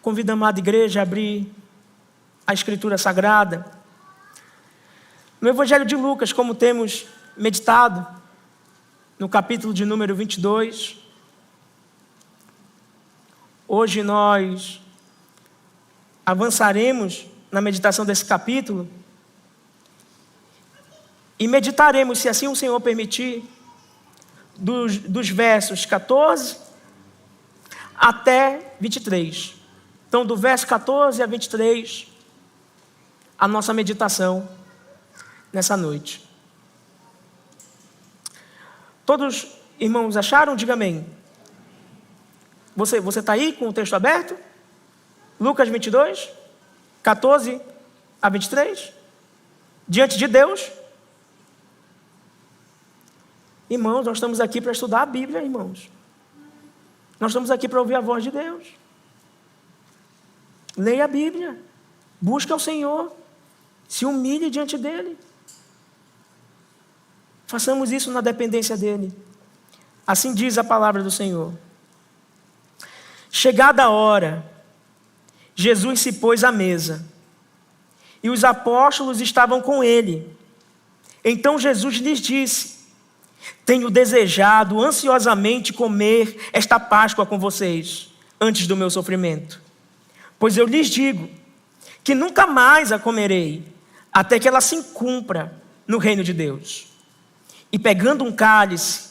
Convido a amada igreja a abrir a Escritura Sagrada. No Evangelho de Lucas, como temos meditado, no capítulo de número 22, hoje nós avançaremos na meditação desse capítulo e meditaremos, se assim o Senhor permitir, dos versos 14 até 23. Então, do verso 14 a 23, a nossa meditação nessa noite. Todos irmãos acharam? Diga amém. Você está aí com o texto aberto? Lucas 22, 14 a 23. Diante de Deus. Irmãos, nós estamos aqui para estudar a Bíblia, irmãos. Nós estamos aqui para ouvir a voz de Deus. Leia a Bíblia. Busca o Senhor. Se humilhe diante dEle. Façamos isso na dependência dEle. Assim diz a palavra do Senhor. Chegada a hora, Jesus se pôs à mesa, e os apóstolos estavam com ele. Então Jesus lhes disse: tenho desejado ansiosamente comer esta Páscoa com vocês, antes do meu sofrimento. Pois eu lhes digo que nunca mais a comerei, até que ela se cumpra no reino de Deus. E pegando um cálice,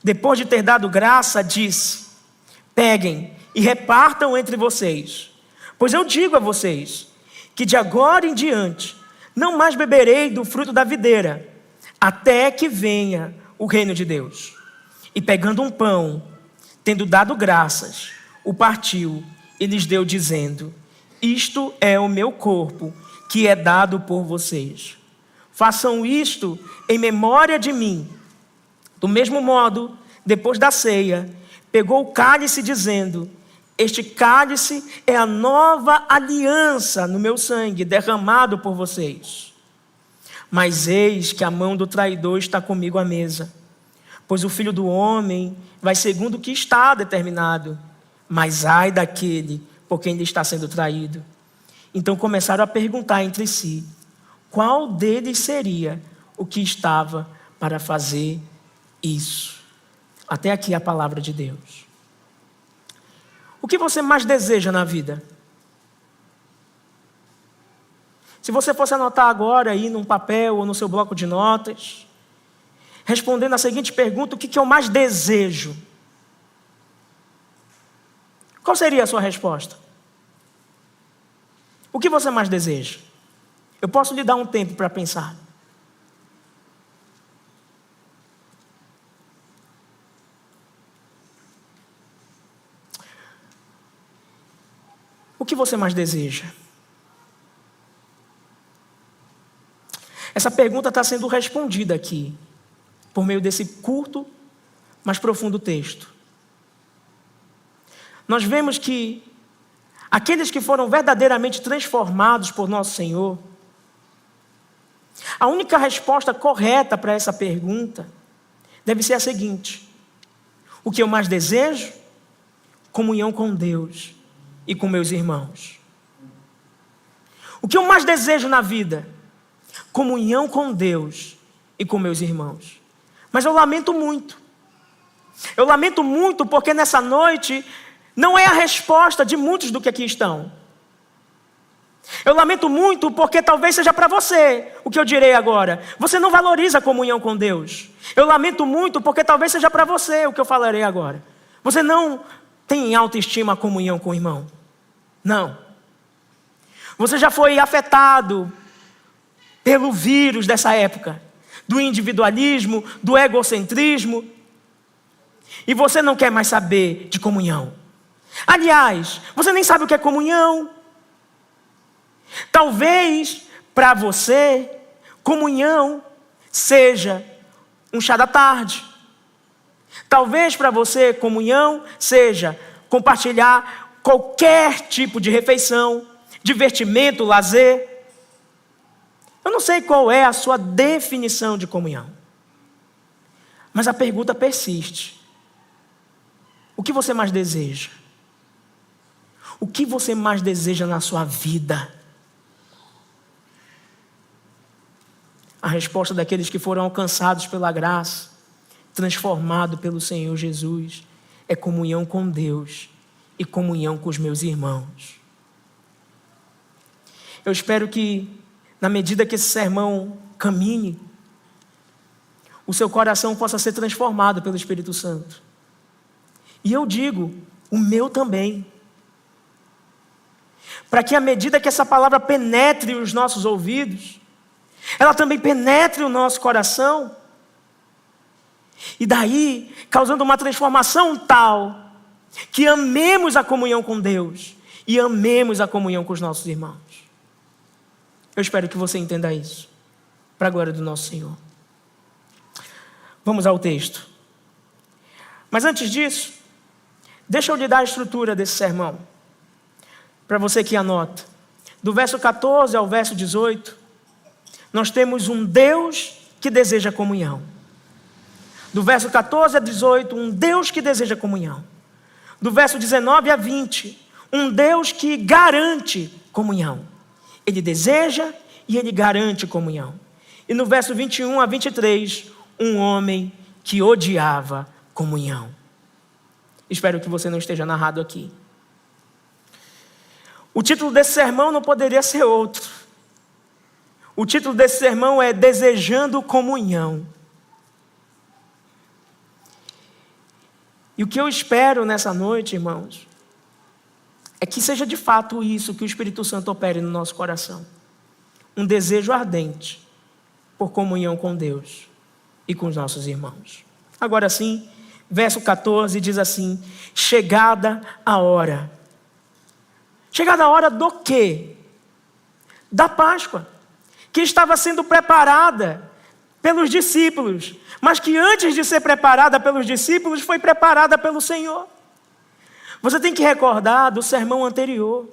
depois de ter dado graça, disse: peguem e repartam entre vocês. Pois eu digo a vocês que de agora em diante não mais beberei do fruto da videira, até que venha o reino de Deus. E pegando um pão, tendo dado graças, o partiu e lhes deu, dizendo: isto é o meu corpo, que é dado por vocês. Façam isto em memória de mim. Do mesmo modo, depois da ceia, pegou o cálice, dizendo: este cálice é a nova aliança no meu sangue, derramado por vocês. Mas eis que a mão do traidor está comigo à mesa. Pois o Filho do Homem vai segundo o que está determinado. Mas ai daquele por quem ele está sendo traído. Então começaram a perguntar entre si: qual deles seria o que estava para fazer isso? Até aqui a palavra de Deus. O que você mais deseja na vida? Se você fosse anotar agora aí num papel ou no seu bloco de notas, respondendo a seguinte pergunta: o que eu mais desejo? Qual seria a sua resposta? O que você mais deseja? Eu posso lhe dar um tempo para pensar. O que você mais deseja? Essa pergunta está sendo respondida aqui, por meio desse curto, mas profundo texto. Nós vemos que aqueles que foram verdadeiramente transformados por nosso Senhor, a única resposta correta para essa pergunta deve ser a seguinte: o que eu mais desejo? Comunhão com Deus e com meus irmãos. O que eu mais desejo na vida? Comunhão com Deus e com meus irmãos. Mas eu lamento muito. Eu lamento muito porque nessa noite não é a resposta de muitos do que aqui estão. Eu lamento muito porque talvez seja para você o que eu direi agora. Você não valoriza a comunhão com Deus. Eu lamento muito porque talvez seja para você o que eu falarei agora. Você não tem em autoestima a comunhão com o irmão. Não. Você já foi afetado pelo vírus dessa época, do individualismo, do egocentrismo, e você não quer mais saber de comunhão. Aliás, você nem sabe o que é comunhão. Talvez para você comunhão seja um chá da tarde. Talvez para você comunhão seja compartilhar qualquer tipo de refeição, divertimento, lazer. Eu não sei qual é a sua definição de comunhão, mas a pergunta persiste: o que você mais deseja? O que você mais deseja na sua vida? A resposta daqueles que foram alcançados pela graça, transformados pelo Senhor Jesus, é comunhão com Deus e comunhão com os meus irmãos. Eu espero que, na medida que esse sermão caminhe, o seu coração possa ser transformado pelo Espírito Santo. E eu digo, o meu também. Para que, à medida que essa palavra penetre os nossos ouvidos, ela também penetre o nosso coração, e daí, causando uma transformação tal, que amemos a comunhão com Deus e amemos a comunhão com os nossos irmãos. Eu espero que você entenda isso, para a glória do nosso Senhor. Vamos ao texto. Mas antes disso, deixa eu lhe dar a estrutura desse sermão, para você que anota. Do verso 14 ao verso 18, nós temos um Deus que deseja comunhão. Do verso 14 a 18, um Deus que deseja comunhão. Do verso 19 a 20, um Deus que garante comunhão. Ele deseja e ele garante comunhão. E no verso 21 a 23, um homem que odiava comunhão. Espero que você não esteja narrado aqui. O título desse sermão não poderia ser outro. O título desse sermão é Desejando Comunhão. E o que eu espero nessa noite, irmãos, é que seja de fato isso que o Espírito Santo opere no nosso coração. Um desejo ardente por comunhão com Deus e com os nossos irmãos. Agora sim, verso 14 diz assim: chegada a hora. Chegada a hora do quê? Da Páscoa, que estava sendo preparada pelos discípulos, mas que antes de ser preparada pelos discípulos, foi preparada pelo Senhor. Você tem que recordar do sermão anterior,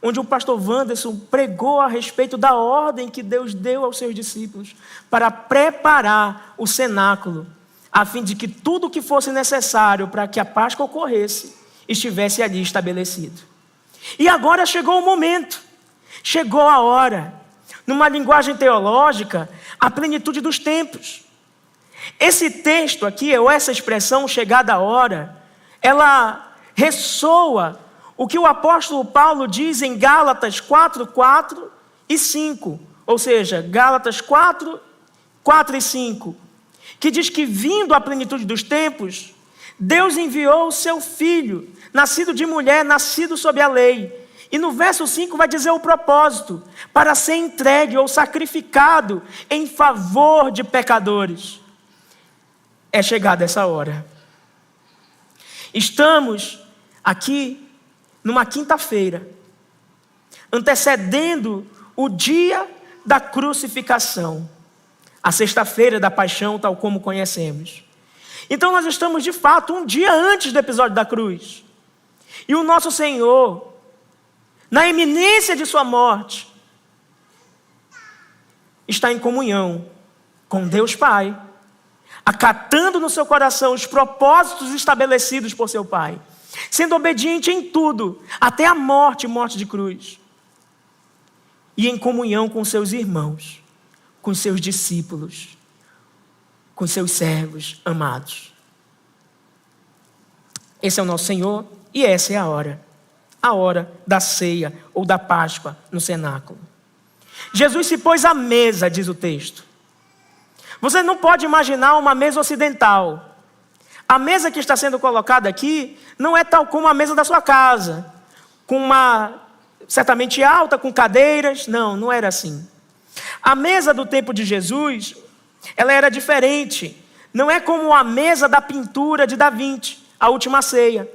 onde o pastor Wanderson pregou a respeito da ordem que Deus deu aos seus discípulos para preparar o cenáculo, a fim de que tudo o que fosse necessário para que a Páscoa ocorresse, estivesse ali estabelecido. E agora chegou o momento, chegou a hora. Numa linguagem teológica, a plenitude dos tempos. Esse texto aqui, ou essa expressão, chegada a hora, ela ressoa o que o apóstolo Paulo diz em Gálatas 4, 4 e 5. Ou seja, Gálatas 4, 4 e 5. Que diz que, vindo à plenitude dos tempos, Deus enviou o seu Filho, nascido de mulher, nascido sob a lei. E no verso 5 vai dizer o propósito: para ser entregue ou sacrificado em favor de pecadores. É chegada essa hora. Estamos aqui numa quinta-feira, antecedendo o dia da crucificação, a sexta-feira da paixão, tal como conhecemos. Então nós estamos de fato um dia antes do episódio da cruz. E o nosso Senhor, na iminência de sua morte, está em comunhão com Deus Pai, acatando no seu coração os propósitos estabelecidos por seu Pai, sendo obediente em tudo, até a morte de cruz, e em comunhão com seus irmãos, com seus discípulos, com seus servos amados. Esse é o nosso Senhor e essa é a hora da ceia ou da Páscoa no cenáculo. Jesus se pôs à mesa, diz o texto. Você não pode imaginar uma mesa ocidental. A mesa que está sendo colocada aqui não é tal como a mesa da sua casa, com uma certamente alta, com cadeiras. Não era assim. A mesa do tempo de Jesus, ela era diferente. Não é como a mesa da pintura de Da Vinci, A Última Ceia.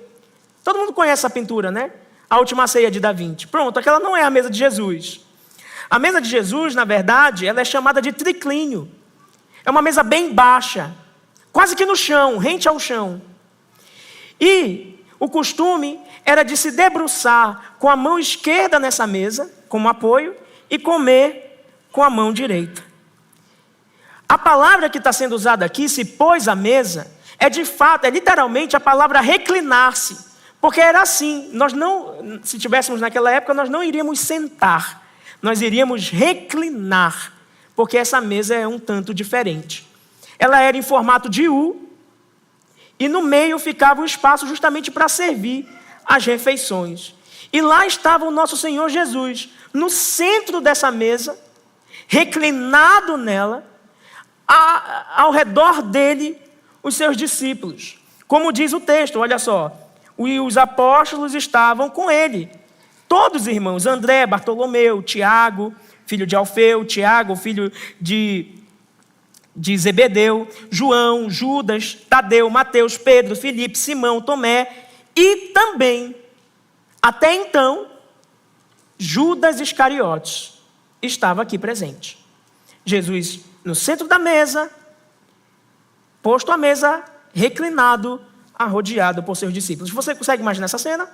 Todo mundo conhece essa pintura, né? A Última Ceia de Da Vinci. Pronto, aquela não é a mesa de Jesus. A mesa de Jesus, na verdade, ela é chamada de triclínio. É uma mesa bem baixa, quase que no chão, rente ao chão. E o costume era de se debruçar com a mão esquerda nessa mesa, como apoio, e comer com a mão direita. A palavra que está sendo usada aqui, se pôs à mesa, é de fato, é literalmente a palavra reclinar-se, Porque era assim, se tivéssemos naquela época, nós não iríamos sentar, nós iríamos reclinar, porque essa mesa é um tanto diferente. Ela era em formato de U, e no meio ficava o espaço justamente para servir as refeições. E lá estava o nosso Senhor Jesus, no centro dessa mesa, reclinado nela, ao redor dele, os seus discípulos. Como diz o texto, olha só, os apóstolos estavam com ele, todos os irmãos, André, Bartolomeu, Tiago, filho de Alfeu, Tiago, filho de Zebedeu, João, Judas, Tadeu, Mateus, Pedro, Filipe, Simão, Tomé e também, até então, Judas Iscariotes estava aqui presente. Jesus no centro da mesa, posto à mesa, reclinado, arrodeado por seus discípulos. Você consegue imaginar essa cena?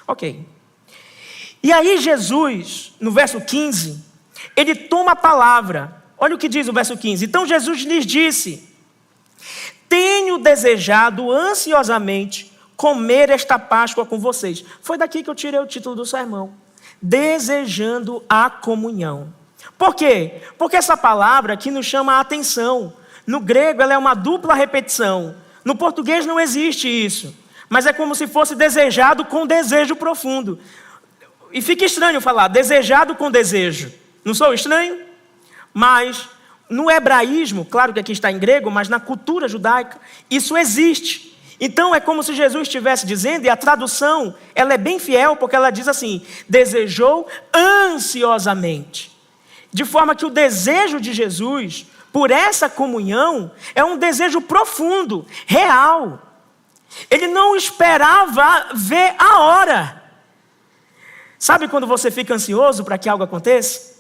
Ok. E aí Jesus, no verso 15, ele toma a palavra. Olha o que diz o verso 15. Então Jesus lhes disse: tenho desejado ansiosamente comer esta Páscoa com vocês. Foi daqui que eu tirei o título do sermão. Desejando a comunhão. Por quê? Porque essa palavra aqui nos chama a atenção. No grego ela é uma dupla repetição. No português não existe isso. Mas é como se fosse desejado com desejo profundo. E fica estranho falar desejado com desejo. Não sou estranho? Mas no hebraísmo, claro que aqui está em grego, mas na cultura judaica, isso existe. Então é como se Jesus estivesse dizendo, e a tradução, ela é bem fiel, porque ela diz assim: desejou ansiosamente. De forma que o desejo de Jesus por essa comunhão é um desejo profundo, real. Ele não esperava ver a hora. Sabe quando você fica ansioso para que algo aconteça?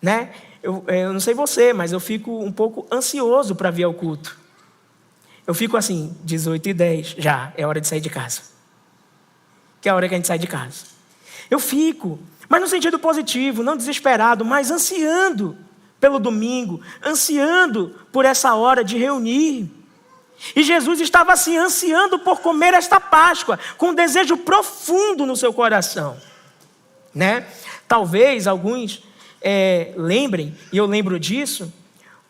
Né? Eu não sei você, mas eu fico um pouco ansioso para vir ao culto. Eu fico assim, 18h10, já, é hora de sair de casa. Que é a hora que a gente sai de casa. Eu fico, mas no sentido positivo, não desesperado, mas ansiando pelo domingo, ansiando por essa hora de reunir. E Jesus estava assim, ansiando por comer esta Páscoa, com um desejo profundo no seu coração. Né? Talvez alguns lembrem, e eu lembro disso,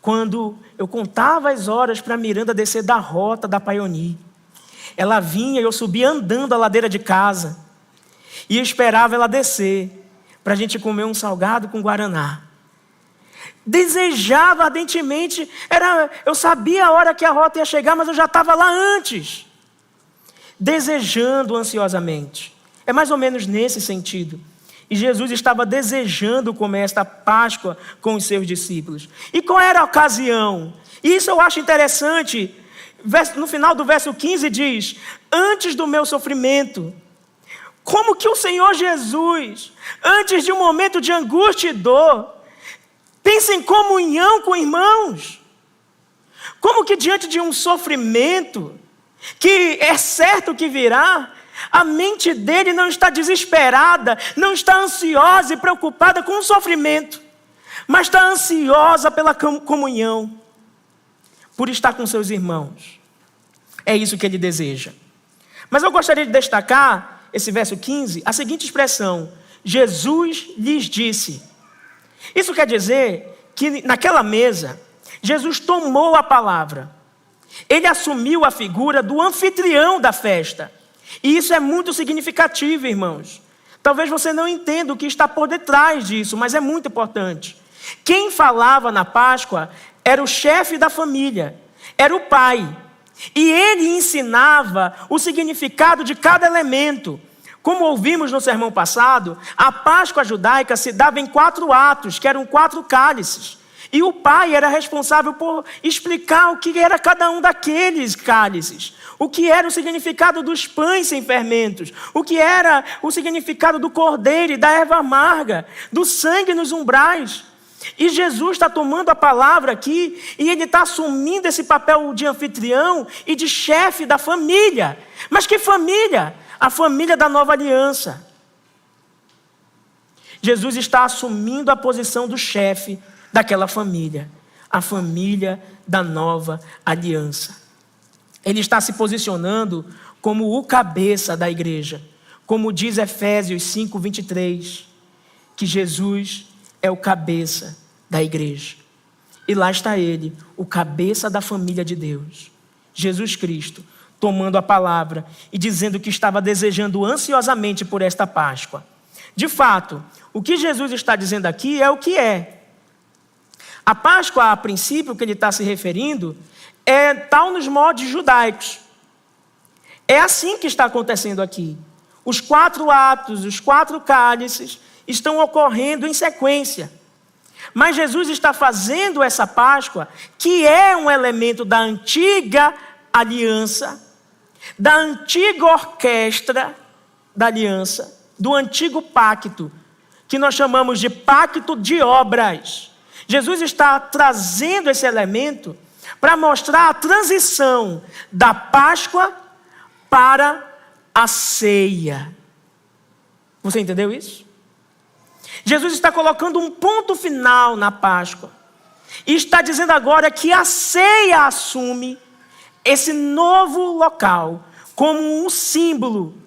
quando eu contava as horas para a Miranda descer da rota da Paioni. Ela vinha e eu subia andando a ladeira de casa. E eu esperava ela descer, para a gente comer um salgado com guaraná. Desejava ardentemente, eu sabia a hora que a rota ia chegar, mas eu já estava lá antes. Desejando ansiosamente. É mais ou menos nesse sentido. E Jesus estava desejando comer esta Páscoa com os seus discípulos. E qual era a ocasião? Isso eu acho interessante. No final do verso 15 diz: antes do meu sofrimento. Como que o Senhor Jesus, antes de um momento de angústia e dor, pensa em comunhão com irmãos? Como que diante de um sofrimento, que é certo que virá, a mente dele não está desesperada, não está ansiosa e preocupada com o sofrimento, mas está ansiosa pela comunhão, por estar com seus irmãos. É isso que ele deseja. Mas eu gostaria de destacar, esse verso 15, a seguinte expressão: Jesus lhes disse. Isso quer dizer que naquela mesa, Jesus tomou a palavra. Ele assumiu a figura do anfitrião da festa. E isso é muito significativo, irmãos. Talvez você não entenda o que está por detrás disso, mas é muito importante. Quem falava na Páscoa era o chefe da família, era o pai. E ele ensinava o significado de cada elemento. Como ouvimos no sermão passado, a Páscoa judaica se dava em 4 atos, que eram 4 cálices. E o pai era responsável por explicar o que era cada um daqueles cálices. O que era o significado dos pães sem fermentos. O que era o significado do cordeiro e da erva amarga. Do sangue nos umbrais. E Jesus está tomando a palavra aqui. E ele está assumindo esse papel de anfitrião e de chefe da família. Mas que família? A família da nova aliança. Jesus está assumindo a posição do chefe daquela família, a família da nova aliança. Ele está se posicionando como o cabeça da igreja. Como diz Efésios 5:23, que Jesus é o cabeça da igreja. E lá está ele, o cabeça da família de Deus, Jesus Cristo, tomando a palavra e dizendo que estava desejando ansiosamente por esta Páscoa. De fato, o que Jesus está dizendo aqui é o que é. A Páscoa, a princípio, que ele está se referindo, é tal nos moldes judaicos. É assim que está acontecendo aqui. Os 4 atos, os 4 cálices estão ocorrendo em sequência. Mas Jesus está fazendo essa Páscoa, que é um elemento da antiga aliança, da antiga orquestra da aliança, do antigo pacto, que nós chamamos de pacto de obras. Jesus está trazendo esse elemento para mostrar a transição da Páscoa para a ceia. Você entendeu isso? Jesus está colocando um ponto final na Páscoa. E está dizendo agora que a ceia assume esse novo local como um símbolo,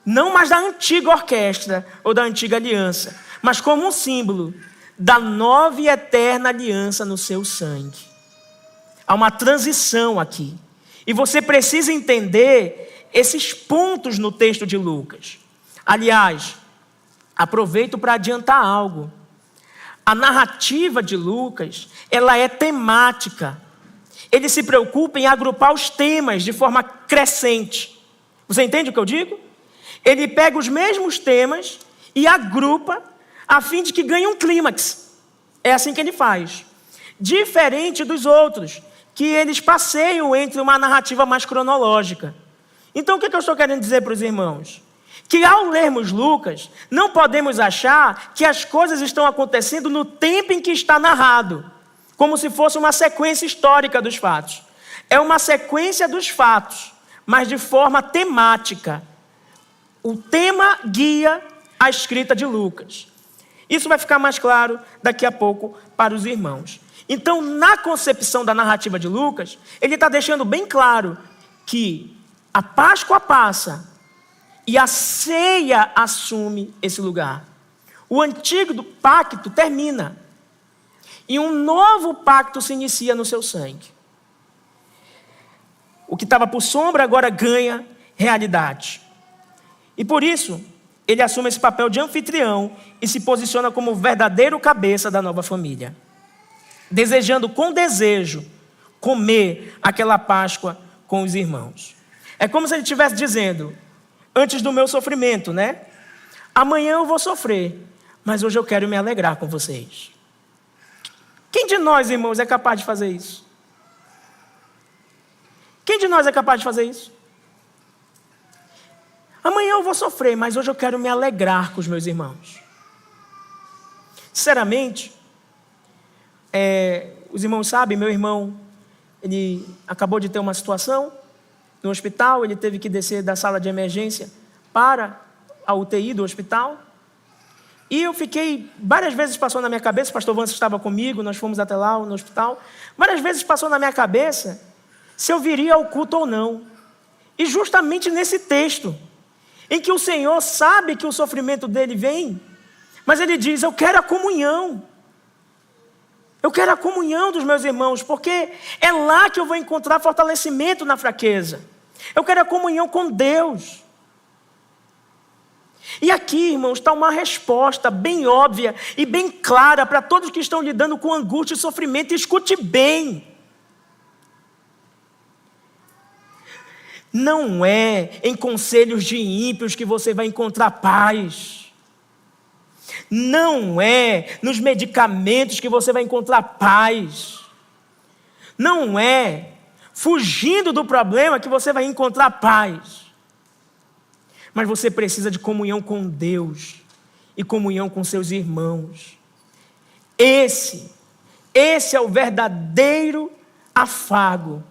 não mais da antiga orquestra ou da antiga aliança, mas como um símbolo da nova e eterna aliança no seu sangue. Há uma transição aqui. E você precisa entender esses pontos no texto de Lucas. Aliás, aproveito para adiantar algo. A narrativa de Lucas, ela é temática. Ele se preocupa em agrupar os temas de forma crescente. Você entende o que eu digo? Ele pega os mesmos temas e agrupa a fim de que ganhe um clímax. É assim que ele faz. Diferente dos outros, que eles passeiam entre uma narrativa mais cronológica. Então, o que eu estou querendo dizer para os irmãos? Que ao lermos Lucas, não podemos achar que as coisas estão acontecendo no tempo em que está narrado, como se fosse uma sequência histórica dos fatos. É uma sequência dos fatos, mas de forma temática. O tema guia a escrita de Lucas. Isso vai ficar mais claro daqui a pouco para os irmãos. Então, na concepção da narrativa de Lucas, ele está deixando bem claro que a Páscoa passa e a ceia assume esse lugar. O antigo pacto termina e um novo pacto se inicia no seu sangue. O que estava por sombra agora ganha realidade. E por isso, ele assume esse papel de anfitrião e se posiciona como o verdadeiro cabeça da nova família, desejando com desejo comer aquela Páscoa com os irmãos. É como se ele estivesse dizendo, antes do meu sofrimento, né? Amanhã eu vou sofrer, mas hoje eu quero me alegrar com vocês. Quem de nós, irmãos, é capaz de fazer isso? Quem de nós é capaz de fazer isso? Amanhã eu vou sofrer, mas hoje eu quero me alegrar com os meus irmãos. Sinceramente, os irmãos sabem, meu irmão, ele acabou de ter uma situação no hospital, ele teve que descer da sala de emergência para a UTI do hospital. E eu fiquei, várias vezes passou na minha cabeça, o pastor Vance estava comigo, nós fomos até lá no hospital, várias vezes passou na minha cabeça se eu viria ao culto ou não. E justamente nesse texto, em que o Senhor sabe que o sofrimento dele vem, mas ele diz, eu quero a comunhão. Eu quero a comunhão dos meus irmãos, porque é lá que eu vou encontrar fortalecimento na fraqueza. Eu quero a comunhão com Deus. E aqui, irmãos, está uma resposta bem óbvia e bem clara para todos que estão lidando com angústia e sofrimento. Escute bem. Não é em conselhos de ímpios que você vai encontrar paz. Não é nos medicamentos que você vai encontrar paz. Não é fugindo do problema que você vai encontrar paz. Mas você precisa de comunhão com Deus e comunhão com seus irmãos. Esse é o verdadeiro afago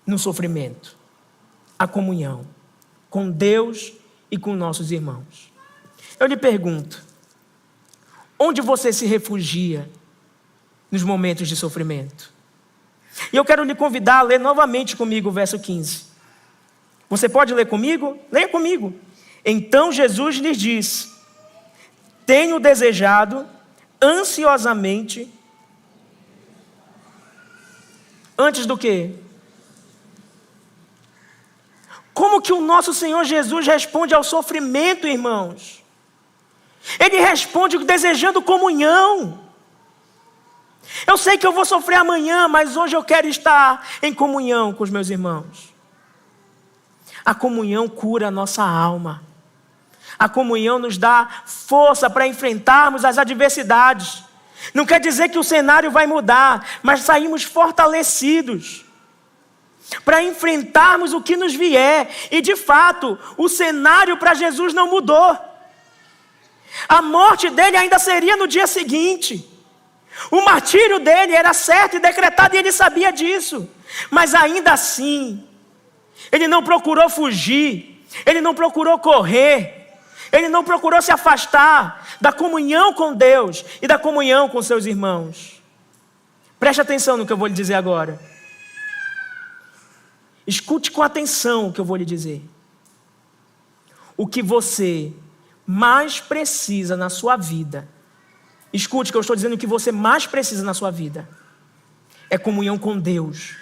no sofrimento. A comunhão com Deus e com nossos irmãos. Eu lhe pergunto, onde você se refugia nos momentos de sofrimento? E eu quero lhe convidar a ler novamente comigo o verso 15. Você pode ler comigo? Leia comigo. Então Jesus lhes disse: tenho desejado ansiosamente. Antes do quê? Como que o nosso Senhor Jesus responde ao sofrimento, irmãos? Ele responde desejando comunhão. Eu sei que eu vou sofrer amanhã, mas hoje eu quero estar em comunhão com os meus irmãos. A comunhão cura a nossa alma. A comunhão nos dá força para enfrentarmos as adversidades. Não quer dizer que o cenário vai mudar, mas saímos fortalecidos para enfrentarmos o que nos vier. E de fato, o cenário para Jesus não mudou. A morte dele ainda seria no dia seguinte. O martírio dele era certo e decretado, e ele sabia disso. Mas ainda assim, ele não procurou fugir, ele não procurou correr, ele não procurou se afastar da comunhão com Deus e da comunhão com seus irmãos. Preste atenção no que eu vou lhe dizer agora. Escute com atenção o que eu vou lhe dizer. O que você mais precisa na sua vida, escute que eu estou dizendo, o que você mais precisa na sua vida é comunhão com Deus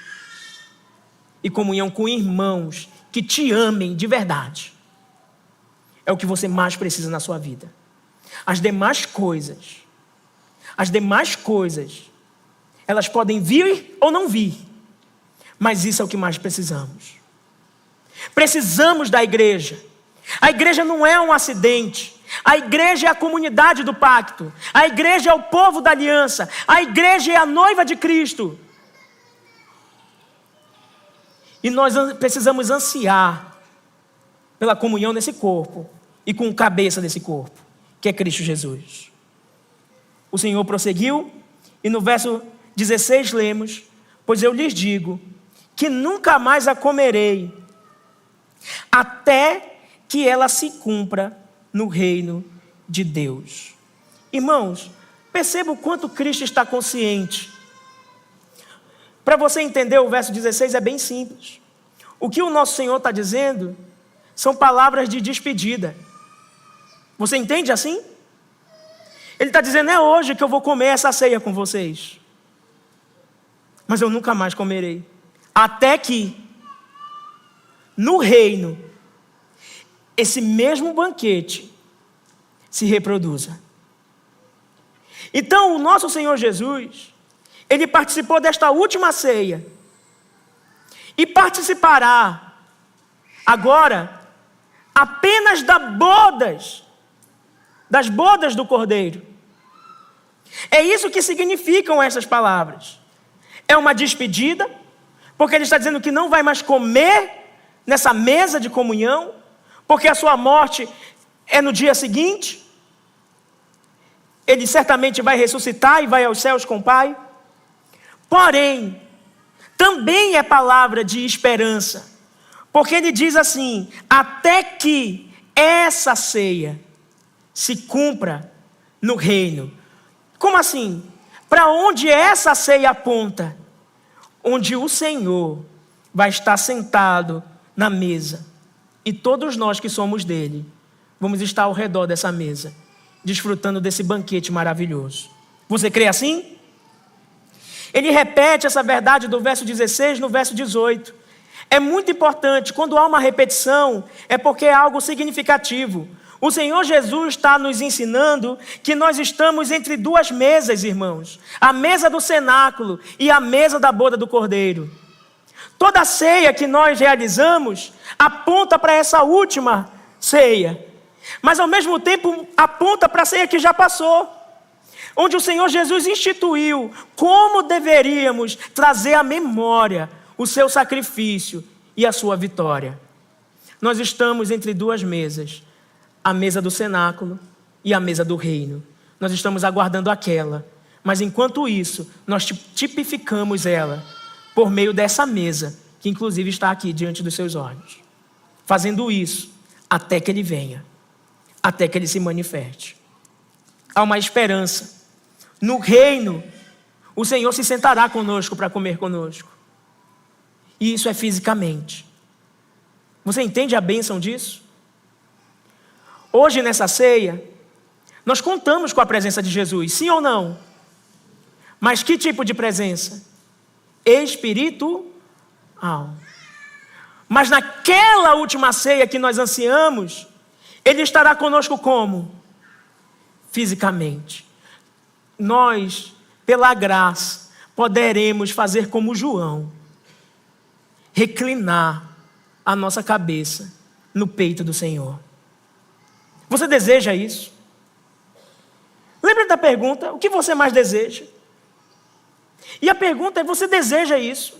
e comunhão com irmãos que te amem de verdade. É o que você mais precisa na sua vida. As demais coisas, elas podem vir ou não vir, mas isso é o que mais precisamos. Precisamos da igreja. A igreja não é um acidente. A igreja é a comunidade do pacto. A igreja é o povo da aliança. A igreja é a noiva de Cristo. E nós precisamos ansiar pela comunhão nesse corpo e com o cabeça desse corpo, que é Cristo Jesus. O Senhor prosseguiu e no verso 16 lemos: pois eu lhes digo que nunca mais a comerei, até que ela se cumpra no reino de Deus. Irmãos, perceba o quanto Cristo está consciente. Para você entender o verso 16 é bem simples. O que o nosso Senhor está dizendo são palavras de despedida. Você entende assim? Ele está dizendo: é hoje que eu vou comer essa ceia com vocês, mas eu nunca mais comerei, até que no reino esse mesmo banquete se reproduza. Então o nosso Senhor Jesus, ele participou desta última ceia e participará agora apenas das bodas do Cordeiro. É isso que significam essas palavras. É uma despedida, porque ele está dizendo que não vai mais comer nessa mesa de comunhão, porque a sua morte é no dia seguinte. Ele certamente vai ressuscitar e vai aos céus com o Pai. Porém, também é palavra de esperança, porque ele diz assim: até que essa ceia se cumpra no reino. Como assim? Para onde essa ceia aponta? Onde o Senhor vai estar sentado na mesa, e todos nós que somos dele vamos estar ao redor dessa mesa, desfrutando desse banquete maravilhoso. Você crê assim? Ele repete essa verdade do verso 16 no verso 18. É muito importante, quando há uma repetição, é porque é algo significativo. O Senhor Jesus está nos ensinando que nós estamos entre duas mesas, irmãos. A mesa do cenáculo e a mesa da boda do Cordeiro. Toda a ceia que nós realizamos aponta para essa última ceia, mas ao mesmo tempo aponta para a ceia que já passou, onde o Senhor Jesus instituiu como deveríamos trazer à memória o seu sacrifício e a sua vitória. Nós estamos entre duas mesas, a mesa do cenáculo e a mesa do reino. Nós estamos aguardando aquela, mas enquanto isso, nós tipificamos ela por meio dessa mesa, que inclusive está aqui diante dos seus olhos. Fazendo isso até que ele venha, até que ele se manifeste. Há uma esperança. No reino, o Senhor se sentará conosco para comer conosco. E isso é fisicamente. Você entende a bênção disso? Hoje, nessa ceia, nós contamos com a presença de Jesus, sim ou não? Mas que tipo de presença? Espiritual. Mas naquela última ceia que nós ansiamos, Ele estará conosco como? Fisicamente. Nós, pela graça, poderemos fazer como João, reclinar a nossa cabeça no peito do Senhor. Você deseja isso? Lembra da pergunta, o que você mais deseja? E a pergunta é, você deseja isso?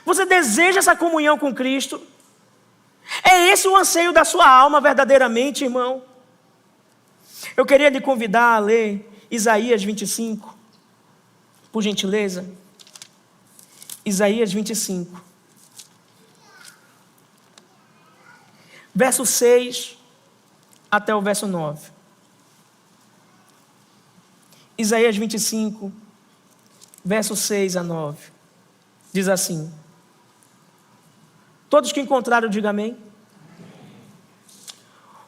Você deseja essa comunhão com Cristo? É esse o anseio da sua alma verdadeiramente, irmão? Eu queria lhe convidar a ler Isaías 25, por gentileza. Isaías 25. Verso 6 até o verso 9. Isaías 25, verso 6 a 9. Diz assim: todos que encontraram, digam amém.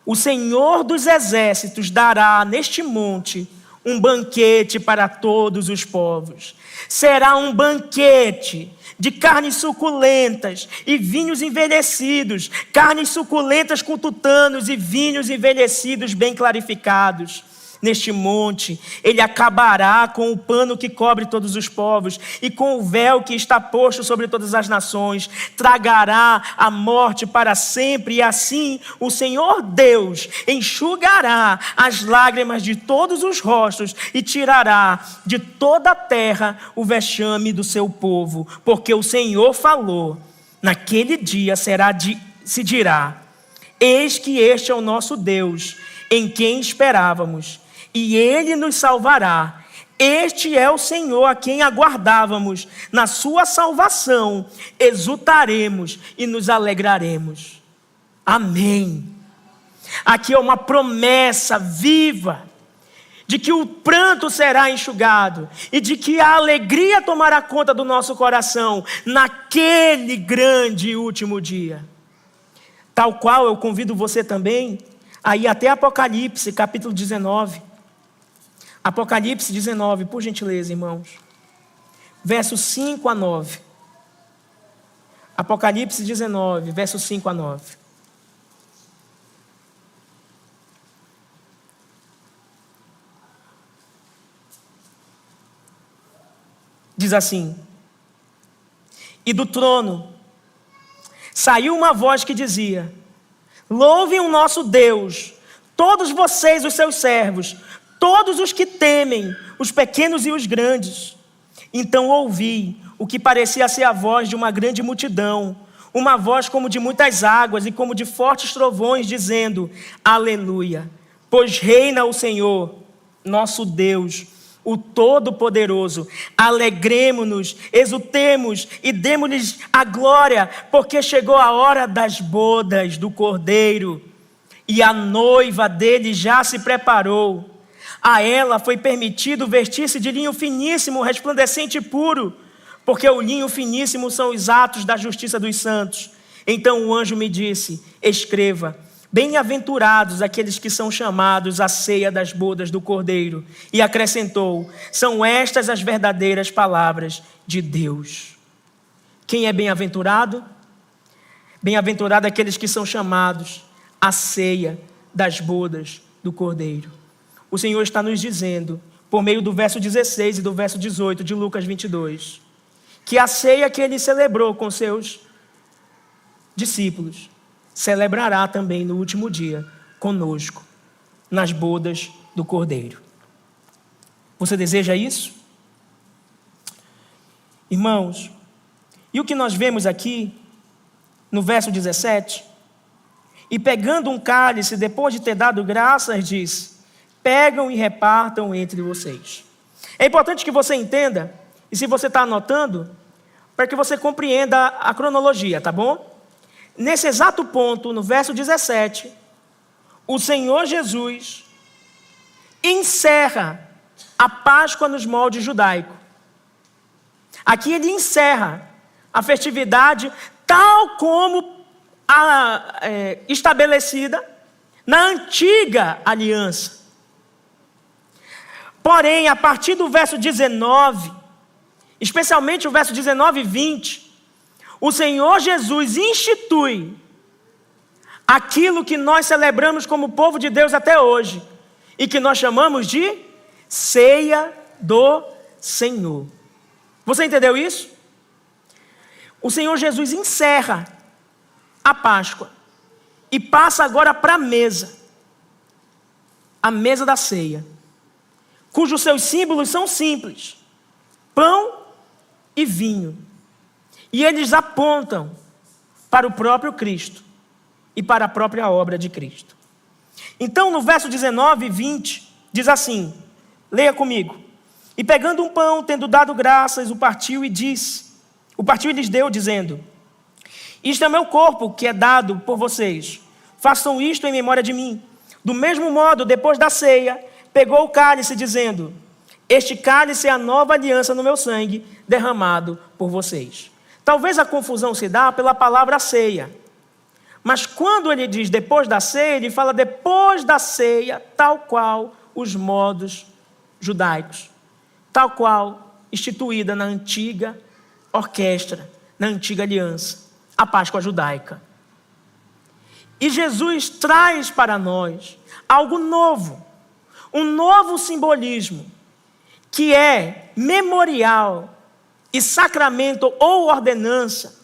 O Senhor dos exércitos dará neste monte um banquete para todos os povos. Será um banquete de carnes suculentas e vinhos envelhecidos, carnes suculentas com tutanos e vinhos envelhecidos bem clarificados. Neste monte, ele acabará com o pano que cobre todos os povos e com o véu que está posto sobre todas as nações. Tragará a morte para sempre, e assim o Senhor Deus enxugará as lágrimas de todos os rostos e tirará de toda a terra o vexame do seu povo. Porque o Senhor falou, naquele dia se dirá: eis que este é o nosso Deus, em quem esperávamos, e Ele nos salvará. Este é o Senhor a quem aguardávamos. Na sua salvação exultaremos e nos alegraremos. Amém. Aqui é uma promessa viva de que o pranto será enxugado e de que a alegria tomará conta do nosso coração naquele grande e último dia. Tal qual eu convido você também a ir até Apocalipse, capítulo 19. Apocalipse 19, por gentileza, irmãos. Versos 5 a 9. Apocalipse 19, versos 5 a 9. Diz assim: e do trono saiu uma voz que dizia: louvem o nosso Deus, todos vocês, os seus servos, todos os que temem, os pequenos e os grandes. Então ouvi o que parecia ser a voz de uma grande multidão, uma voz como de muitas águas e como de fortes trovões, dizendo: aleluia, pois reina o Senhor, nosso Deus, o Todo-Poderoso. Alegremo-nos, exultemos e demos-lhes a glória, porque chegou a hora das bodas do Cordeiro, e a noiva dele já se preparou. A ela foi permitido vestir-se de linho finíssimo, resplandecente e puro, porque o linho finíssimo são os atos da justiça dos santos. Então o anjo me disse: escreva, bem-aventurados aqueles que são chamados à ceia das bodas do Cordeiro. E acrescentou: são estas as verdadeiras palavras de Deus. Quem é bem-aventurado? Bem-aventurado aqueles que são chamados à ceia das bodas do Cordeiro. O Senhor está nos dizendo, por meio do verso 16 e do verso 18 de Lucas 22, que a ceia que ele celebrou com seus discípulos, celebrará também no último dia conosco, nas bodas do Cordeiro. Você deseja isso? Irmãos, e o que nós vemos aqui, no verso 17, e pegando um cálice, depois de ter dado graças, diz: pegam e repartam entre vocês. É importante que você entenda, e se você está anotando, para que você compreenda a cronologia, tá bom? Nesse exato ponto, no verso 17, o Senhor Jesus encerra a Páscoa nos moldes judaicos. Aqui ele encerra a festividade tal como estabelecida na antiga aliança. Porém, a partir do verso 19, especialmente o verso 19 e 20, o Senhor Jesus institui aquilo que nós celebramos como povo de Deus até hoje, e que nós chamamos de ceia do Senhor. Você entendeu isso? O Senhor Jesus encerra a Páscoa e passa agora para a mesa da ceia, cujos seus símbolos são simples: pão e vinho. E eles apontam para o próprio Cristo e para a própria obra de Cristo. Então, no verso 19 e 20, diz assim, leia comigo: e pegando um pão, tendo dado graças, o partiu e lhes deu, dizendo: isto é meu corpo que é dado por vocês, façam isto em memória de mim. Do mesmo modo, depois da ceia, pegou o cálice, dizendo: este cálice é a nova aliança no meu sangue, derramado por vocês. Talvez a confusão se dá pela palavra ceia, mas quando ele diz depois da ceia, ele fala depois da ceia, tal qual os modos judaicos, tal qual instituída na antiga orquestra, na antiga aliança, a Páscoa judaica. E Jesus traz para nós algo novo, um novo simbolismo, que é memorial e sacramento ou ordenança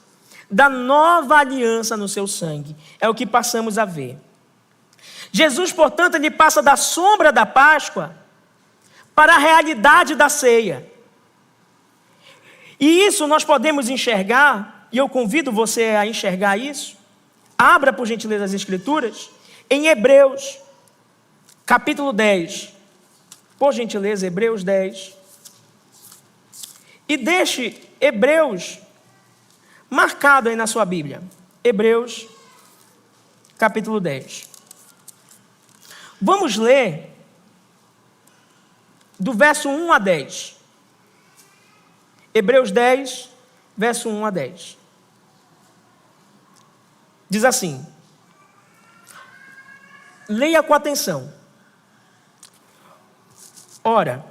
da nova aliança no seu sangue. É o que passamos a ver. Jesus, portanto, ele passa da sombra da Páscoa para a realidade da ceia. E isso nós podemos enxergar, e eu convido você a enxergar isso. Abra, por gentileza, as Escrituras, em Hebreus, capítulo 10. Por gentileza, Hebreus 10. E deixe Hebreus marcado aí na sua Bíblia. Hebreus, capítulo 10. Vamos ler do verso 1 a 10. Hebreus 10, verso 1 a 10. Diz assim, leia com atenção. Ora,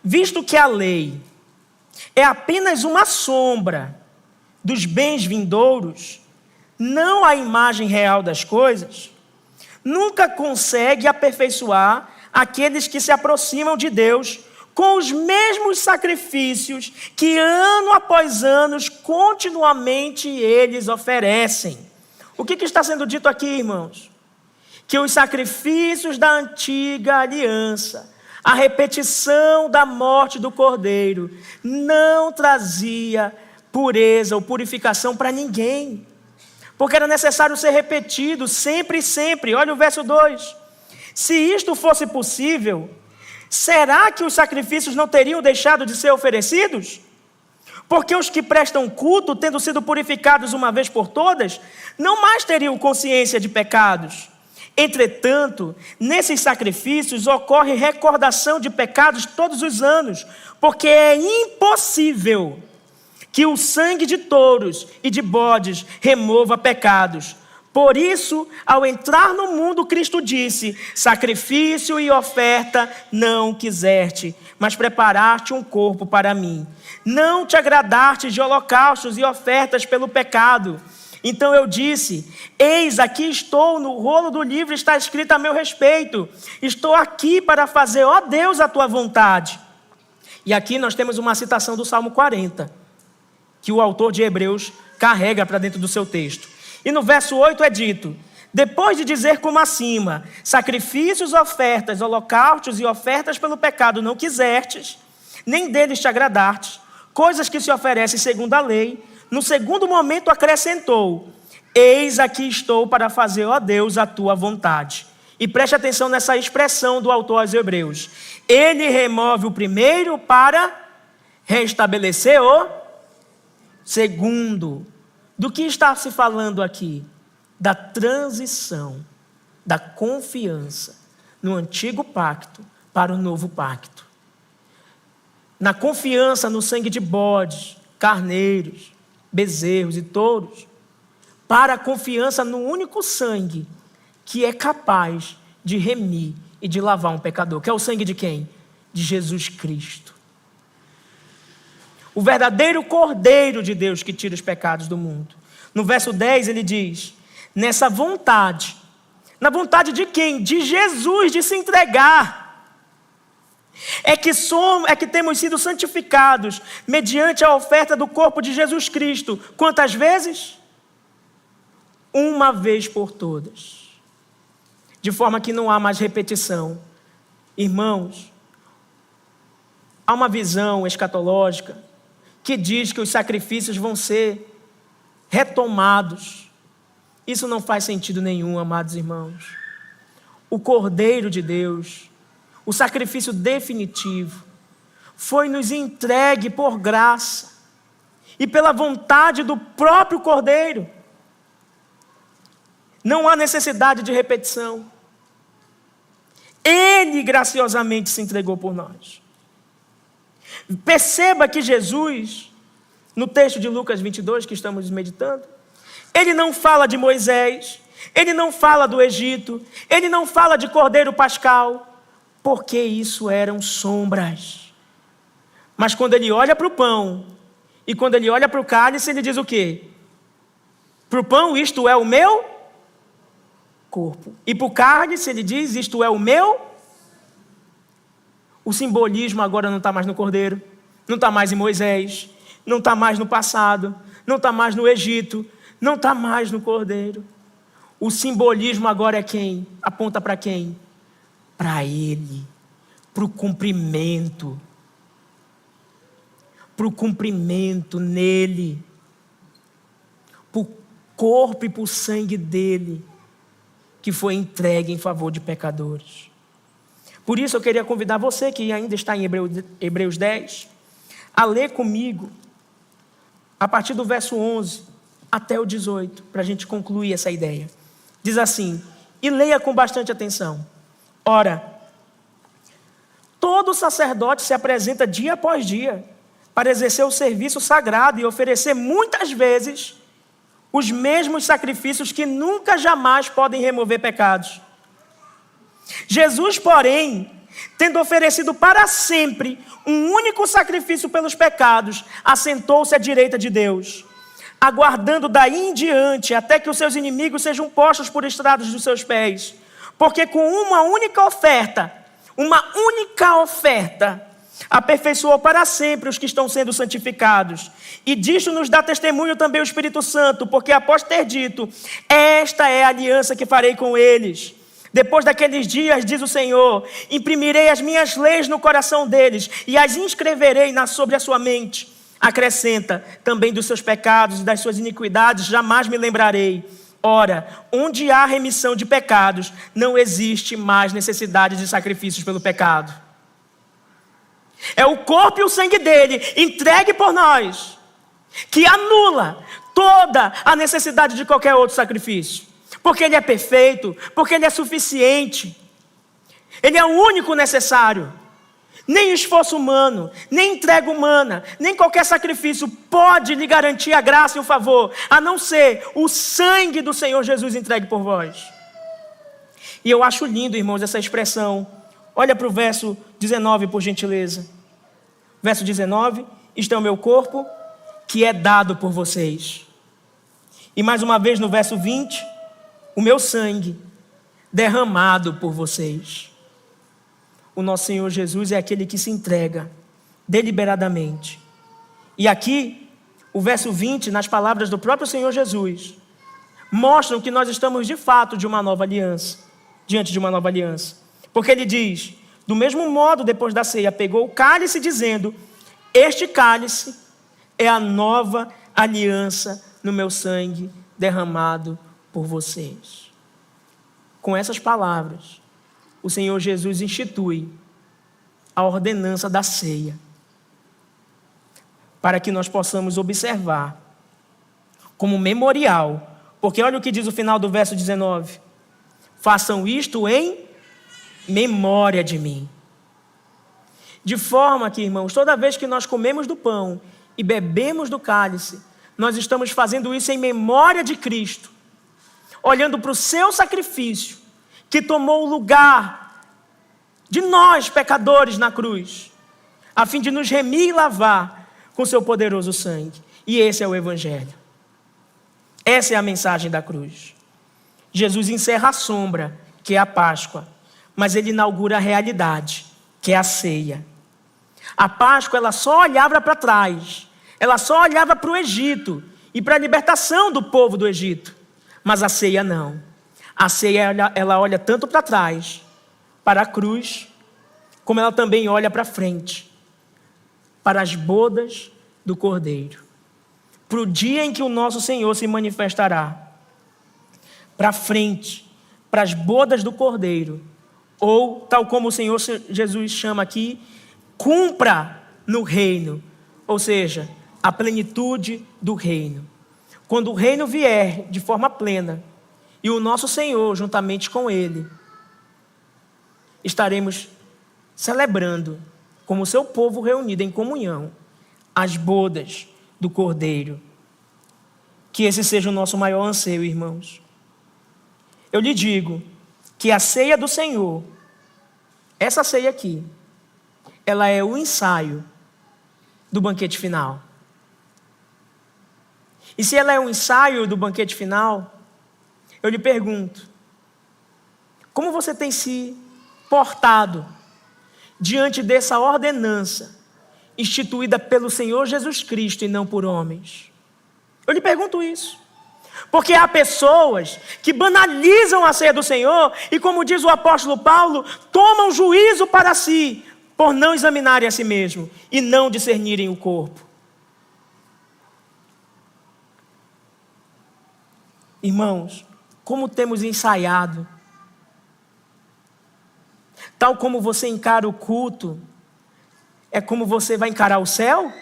visto que a lei é apenas uma sombra dos bens vindouros, não a imagem real das coisas, nunca consegue aperfeiçoar aqueles que se aproximam de Deus com os mesmos sacrifícios que ano após ano continuamente eles oferecem. O que está sendo dito aqui, irmãos? Que os sacrifícios da antiga aliança, a repetição da morte do Cordeiro, não trazia pureza ou purificação para ninguém, porque era necessário ser repetido sempre e sempre. Olha o verso 2. Se isto fosse possível, será que os sacrifícios não teriam deixado de ser oferecidos? Porque os que prestam culto, tendo sido purificados uma vez por todas, não mais teriam consciência de pecados. Entretanto, nesses sacrifícios ocorre recordação de pecados todos os anos, porque é impossível que o sangue de touros e de bodes remova pecados. Por isso, ao entrar no mundo, Cristo disse: sacrifício e oferta não quiseste, mas preparaste um corpo para mim. Não te agradaste de holocaustos e ofertas pelo pecado. Então eu disse: eis, aqui estou, no rolo do livro está escrito a meu respeito. Estou aqui para fazer, ó Deus, a tua vontade. E aqui nós temos uma citação do Salmo 40, que o autor de Hebreus carrega para dentro do seu texto. E no verso 8 é dito: depois de dizer como acima, sacrifícios, ofertas, holocaustos e ofertas pelo pecado não quisestes, nem deles te agradastes, coisas que se oferecem segundo a lei, no segundo momento acrescentou: eis, aqui estou para fazer, ó Deus, a tua vontade. E preste atenção nessa expressão do autor aos Hebreus. Ele remove o primeiro para restabelecer o segundo. Do que está se falando aqui? Da transição, da confiança no antigo pacto para o novo pacto. Na confiança no sangue de bodes, carneiros, bezerros e touros, para a confiança no único sangue que é capaz de remir e de lavar um pecador. Que é o sangue de quem? De Jesus Cristo. O verdadeiro Cordeiro de Deus que tira os pecados do mundo. No verso 10 ele diz, nessa vontade, na vontade de quem? De Jesus, de se entregar. É que temos sido santificados mediante a oferta do corpo de Jesus Cristo. Quantas vezes? Uma vez por todas. De forma que não há mais repetição. Irmãos, há uma visão escatológica que diz que os sacrifícios vão ser retomados. Isso não faz sentido nenhum, amados irmãos. O Cordeiro de Deus, o sacrifício definitivo, foi nos entregue por graça e pela vontade do próprio Cordeiro. Não há necessidade de repetição. Ele graciosamente se entregou por nós. Perceba que Jesus, no texto de Lucas 22 que estamos meditando, ele não fala de Moisés, ele não fala do Egito, ele não fala de Cordeiro Pascal, porque isso eram sombras. Mas quando ele olha para o pão e quando ele olha para o cálice, ele diz o quê? Para o pão, isto é o meu corpo. E para o cálice, ele diz, isto é o meu. O simbolismo agora não está mais no Cordeiro, não está mais em Moisés, não está mais no passado, não está mais no Egito, não está mais no Cordeiro. O simbolismo agora é quem? Aponta para quem? Para Ele, para o cumprimento nele, para o corpo e para o sangue dele, que foi entregue em favor de pecadores. Por isso eu queria convidar você que ainda está em Hebreus 10, a ler comigo, a partir do verso 11 até o 18, para a gente concluir essa ideia. Diz assim, e leia com bastante atenção. Ora, todo sacerdote se apresenta dia após dia, para exercer o serviço sagrado e oferecer muitas vezes os mesmos sacrifícios que nunca jamais podem remover pecados. Jesus, porém, tendo oferecido para sempre um único sacrifício pelos pecados, assentou-se à direita de Deus, aguardando daí em diante até que os seus inimigos sejam postos por estrados dos seus pés. Porque com uma única oferta, aperfeiçoou para sempre os que estão sendo santificados. E disto nos dá testemunho também o Espírito Santo, porque após ter dito, esta é a aliança que farei com eles. Depois daqueles dias, diz o Senhor, imprimirei as minhas leis no coração deles e as inscreverei sobre a sua mente. Acrescenta, também dos seus pecados e das suas iniquidades jamais me lembrarei. Ora, onde há remissão de pecados, não existe mais necessidade de sacrifícios pelo pecado. É o corpo e o sangue dele, entregue por nós, que anula toda a necessidade de qualquer outro sacrifício. Porque ele é perfeito, porque ele é suficiente. Ele é o único necessário. Nem esforço humano, nem entrega humana, nem qualquer sacrifício pode lhe garantir a graça e o favor, a não ser o sangue do Senhor Jesus entregue por vós. E eu acho lindo, irmãos, essa expressão. Olha para o verso 19, por gentileza. Verso 19, isto é o meu corpo, que é dado por vocês. E mais uma vez no verso 20, o meu sangue, derramado por vocês. O nosso Senhor Jesus é aquele que se entrega deliberadamente. E aqui, o verso 20, nas palavras do próprio Senhor Jesus, mostram que nós estamos de fato diante de uma nova aliança. Porque ele diz, do mesmo modo, depois da ceia, pegou o cálice dizendo, este cálice é a nova aliança no meu sangue derramado por vocês. Com essas palavras, o Senhor Jesus institui a ordenança da ceia, para que nós possamos observar como memorial, porque olha o que diz o final do verso 19, façam isto em memória de mim. De forma que, irmãos, toda vez que nós comemos do pão e bebemos do cálice, nós estamos fazendo isso em memória de Cristo, olhando para o seu sacrifício, que tomou o lugar de nós, pecadores, na cruz, a fim de nos remir e lavar com seu poderoso sangue. E esse é o Evangelho. Essa é a mensagem da cruz. Jesus encerra a sombra, que é a Páscoa, mas ele inaugura a realidade, que é a ceia. A Páscoa, ela só olhava para trás, ela só olhava para o Egito e para a libertação do povo do Egito. Mas a ceia não. A ceia, ela olha tanto para trás, para a cruz, como ela também olha para frente, para as bodas do Cordeiro, para o dia em que o nosso Senhor se manifestará, para frente, para as bodas do Cordeiro, ou, tal como o Senhor Jesus chama aqui, cumpra no reino, ou seja, a plenitude do reino. Quando o reino vier de forma plena, e o nosso Senhor, juntamente com Ele, estaremos celebrando, como seu povo reunido em comunhão, as bodas do Cordeiro. Que esse seja o nosso maior anseio, irmãos. Eu lhe digo que a ceia do Senhor, essa ceia aqui, ela é o ensaio do banquete final. E se ela é um ensaio do banquete final, eu lhe pergunto, como você tem se portado diante dessa ordenança instituída pelo Senhor Jesus Cristo e não por homens? Eu lhe pergunto isso. Porque há pessoas que banalizam a ceia do Senhor e, como diz o apóstolo Paulo, tomam juízo para si, por não examinarem a si mesmo e não discernirem o corpo. Irmãos, como temos ensaiado, tal como você encara o culto, é como você vai encarar o céu?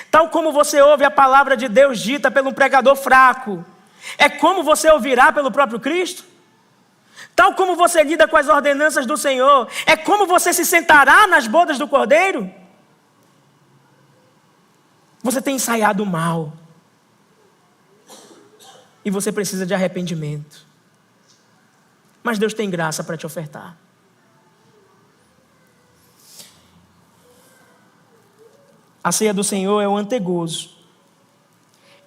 Tal como você ouve a palavra de Deus dita pelo um pregador fraco, é como você ouvirá pelo próprio Cristo? Tal como você lida com as ordenanças do Senhor, é como você se sentará nas bodas do Cordeiro? Você tem ensaiado mal. E você precisa de arrependimento. Mas Deus tem graça para te ofertar. A ceia do Senhor é o antegozo,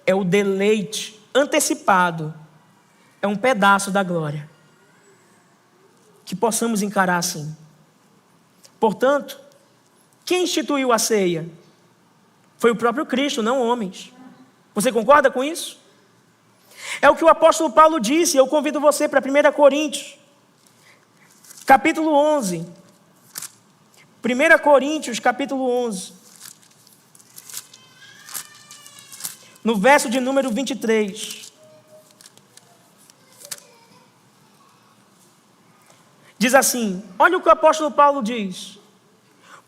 é o deleite antecipado, é um pedaço da glória. Que possamos encarar assim. Portanto, quem instituiu a ceia? Foi o próprio Cristo, não homens. Você concorda com isso? É o que o apóstolo Paulo disse. Eu convido você para 1 Coríntios, capítulo 11. 1 Coríntios, capítulo 11. No verso de número 23. Diz assim, olha o que o apóstolo Paulo diz.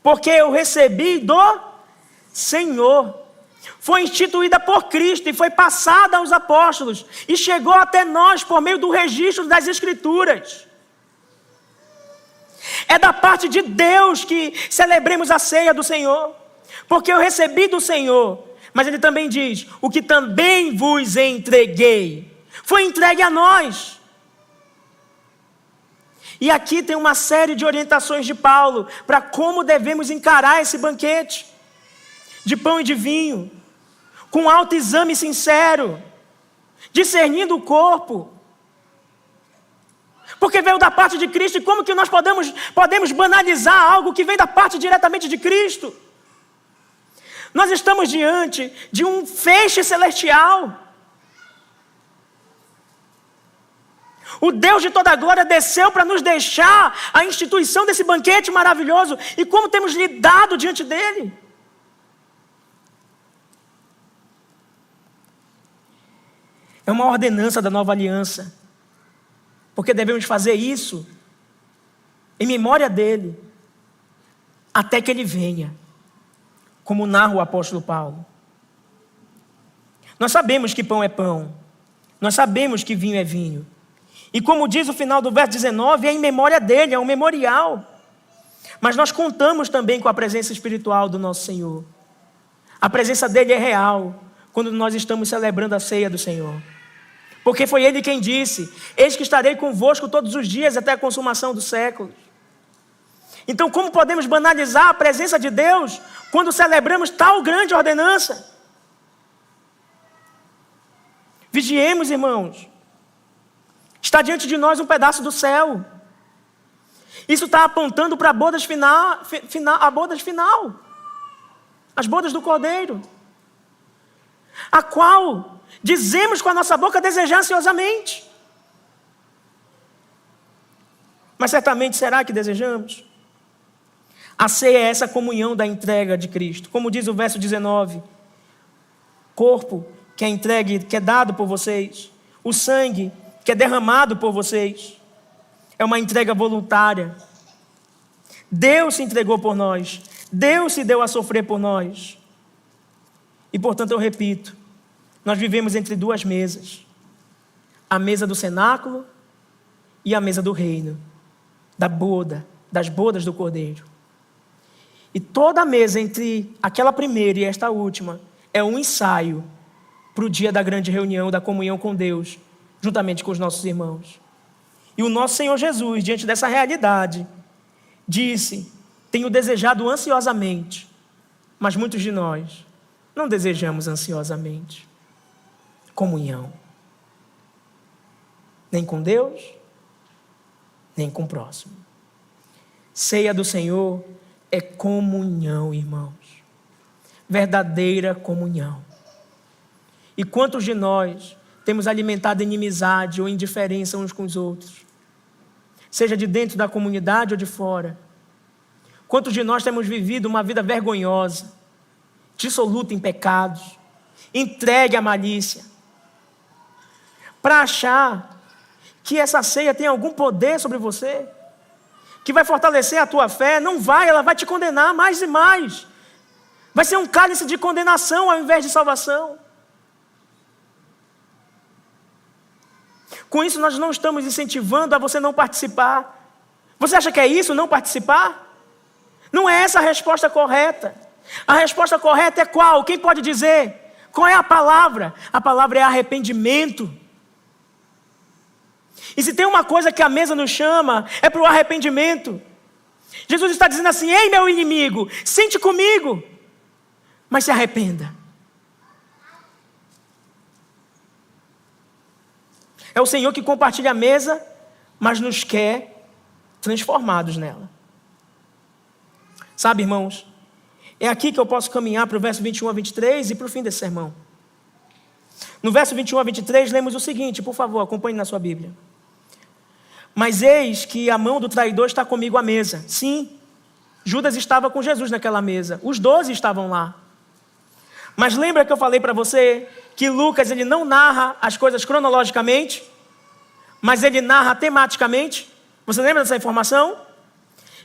Porque eu recebi do Senhor. Foi instituída por Cristo e foi passada aos apóstolos. E chegou até nós por meio do registro das Escrituras. É da parte de Deus que celebremos a ceia do Senhor. Porque eu recebi do Senhor. Mas ele também diz, o que também vos entreguei, foi entregue a nós. E aqui tem uma série de orientações de Paulo, para como devemos encarar esse banquete, de pão e de vinho, com autoexame sincero, discernindo o corpo. Porque veio da parte de Cristo, e como que nós podemos banalizar algo que vem da parte diretamente de Cristo? Nós estamos diante de um feixe celestial. O Deus de toda a glória desceu para nos deixar a instituição desse banquete maravilhoso. E como temos lidado diante dele? É uma ordenança da nova aliança. Porque devemos fazer isso em memória dele, até que ele venha. Como narra o apóstolo Paulo. Nós sabemos que pão é pão. Nós sabemos que vinho é vinho. E como diz o final do verso 19, é em memória dele, é um memorial. Mas nós contamos também com a presença espiritual do nosso Senhor. A presença dele é real. quando nós estamos celebrando a ceia do Senhor. Porque foi Ele quem disse: eis que estarei convosco todos os dias até a consumação dos séculos. Então, como podemos banalizar a presença de Deus quando celebramos tal grande ordenança? Vigiemos, irmãos. Está diante de nós um pedaço do céu. Isso está apontando para a bodas final, as bodas do Cordeiro, a qual dizemos com a nossa boca desejar ansiosamente. Mas certamente será que desejamos? A ceia é essa comunhão da entrega de Cristo. Como diz o verso 19: corpo que é entregue, que é dado por vocês, o sangue que é derramado por vocês. É uma entrega voluntária. Deus se entregou por nós. Deus se deu a sofrer por nós. E portanto eu repito, nós vivemos entre duas mesas. A mesa do cenáculo e a mesa do reino. Das bodas do Cordeiro. E toda a mesa entre aquela primeira e esta última é um ensaio para o dia da grande reunião, da comunhão com Deus, juntamente com os nossos irmãos. E o nosso Senhor Jesus, diante dessa realidade, disse: tenho desejado ansiosamente, mas muitos de nós não desejamos ansiosamente comunhão. Nem com Deus, nem com o próximo. Ceia do Senhor é comunhão, irmãos. Verdadeira comunhão. E quantos de nós temos alimentado inimizade ou indiferença uns com os outros? Seja de dentro da comunidade ou de fora. Quantos de nós temos vivido uma vida vergonhosa, dissoluta em pecados, entregue à malícia, para achar que essa ceia tem algum poder sobre você, que vai fortalecer a tua fé? Não vai, ela vai te condenar mais e mais. Vai ser um cálice de condenação ao invés de salvação. Com isso nós não estamos incentivando a você não participar. Você acha que é isso, não participar? Não é essa a resposta correta. A resposta correta é qual? Quem pode dizer? Qual é a palavra? A palavra é arrependimento. E se tem uma coisa que a mesa nos chama, é para o arrependimento. Jesus está dizendo assim: ei, meu inimigo, sente comigo, mas se arrependa. É o Senhor que compartilha a mesa, mas nos quer transformados nela. Sabe, irmãos, é aqui que eu posso caminhar para o verso 21 a 23 e para o fim desse sermão. No verso 21 a 23, lemos o seguinte, por favor, acompanhe na sua Bíblia. Mas eis que a mão do traidor está comigo à mesa. Sim, Judas estava com Jesus naquela mesa. Os 12 estavam lá. Mas lembra que eu falei para você que Lucas ele não narra as coisas cronologicamente, mas ele narra tematicamente? Você lembra dessa informação?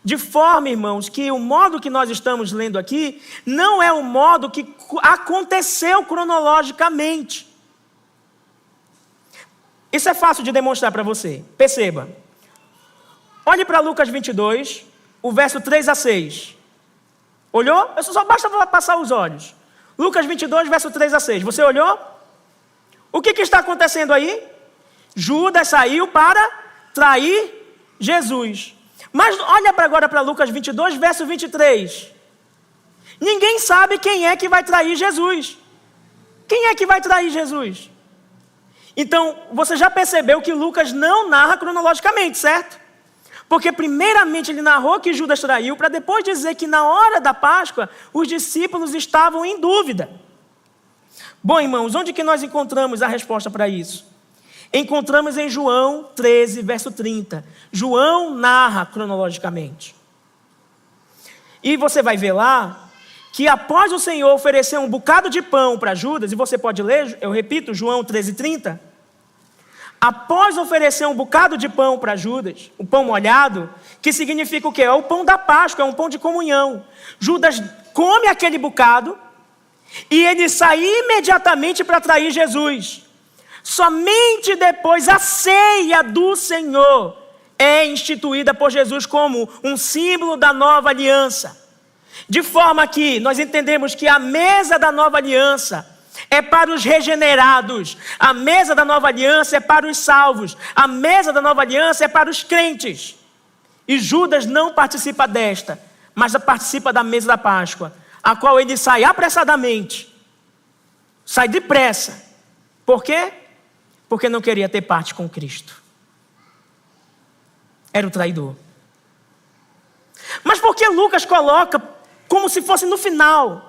De forma, irmãos, que o modo que nós estamos lendo aqui não é o modo que aconteceu cronologicamente. Isso é fácil de demonstrar para você. Perceba. Olhe para Lucas 22, o verso 3 a 6. Olhou? Só basta passar os olhos. Lucas 22, verso 3 a 6. Você olhou? O que está acontecendo aí? Judas saiu para trair Jesus. Mas olha agora para Lucas 22, verso 23. Ninguém sabe quem é que vai trair Jesus. Quem é que vai trair Jesus? Então, você já percebeu que Lucas não narra cronologicamente, certo? Porque primeiramente ele narrou que Judas traiu, para depois dizer que na hora da Páscoa, os discípulos estavam em dúvida. Bom, irmãos, onde que nós encontramos a resposta para isso? Encontramos em João 13, verso 30. João narra cronologicamente. E você vai ver lá que após o Senhor oferecer um bocado de pão para Judas, e você pode ler, eu repito, João 13, 30. Após oferecer um bocado de pão para Judas, o pão molhado, que significa o quê? É o pão da Páscoa, é um pão de comunhão. Judas come aquele bocado e ele sai imediatamente para trair Jesus. Somente depois a ceia do Senhor é instituída por Jesus como um símbolo da nova aliança. De forma que nós entendemos que a mesa da nova aliança é para os regenerados. A mesa da nova aliança é para os salvos. A mesa da nova aliança é para os crentes. E Judas não participa desta, mas participa da mesa da Páscoa, a qual ele sai apressadamente. Sai depressa. Por quê? Porque não queria ter parte com Cristo. Era o traidor. Mas por que Lucas coloca como se fosse no final?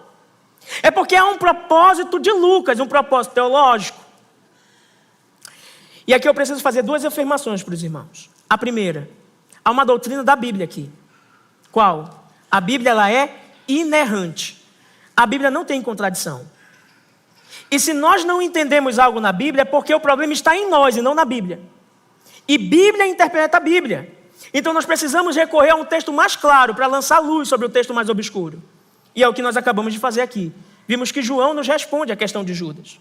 É porque há um propósito de Lucas, um propósito teológico. E aqui eu preciso fazer duas afirmações para os irmãos. A primeira, há uma doutrina da Bíblia aqui. Qual? A Bíblia ela é inerrante. A Bíblia não tem contradição. E se nós não entendemos algo na Bíblia, é porque o problema está em nós e não na Bíblia. E Bíblia interpreta a Bíblia. Então nós precisamos recorrer a um texto mais claro para lançar luz sobre o texto mais obscuro. E é o que nós acabamos de fazer aqui. Vimos que João nos responde à questão de Judas.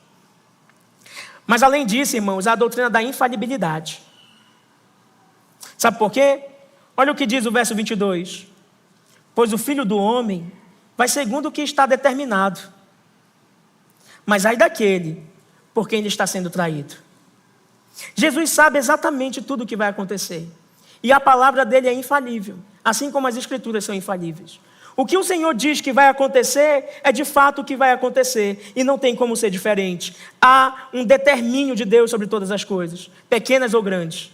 Mas além disso, irmãos, há a doutrina da infalibilidade. Sabe por quê? Olha o que diz o verso 22. Pois o Filho do Homem vai segundo o que está determinado. Mas ai daquele por quem ele está sendo traído. Jesus sabe exatamente tudo o que vai acontecer. E a palavra dele é infalível, assim como as escrituras são infalíveis. O que o Senhor diz que vai acontecer, é de fato o que vai acontecer, e não tem como ser diferente. Há um determínio de Deus sobre todas as coisas, pequenas ou grandes.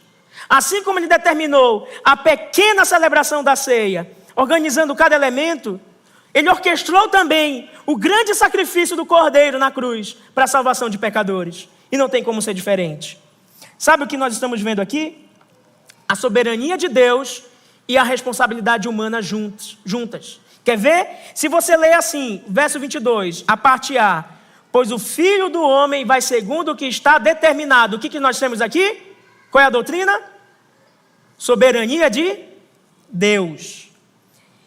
Assim como ele determinou a pequena celebração da ceia, organizando cada elemento, ele orquestrou também o grande sacrifício do Cordeiro na cruz, para a salvação de pecadores. E não tem como ser diferente. Sabe o que nós estamos vendo aqui? A soberania de Deus e a responsabilidade humana juntas. Quer ver? Se você ler assim, verso 22, a parte A. Pois o Filho do Homem vai segundo o que está determinado. O que nós temos aqui? Qual é a doutrina? Soberania de Deus.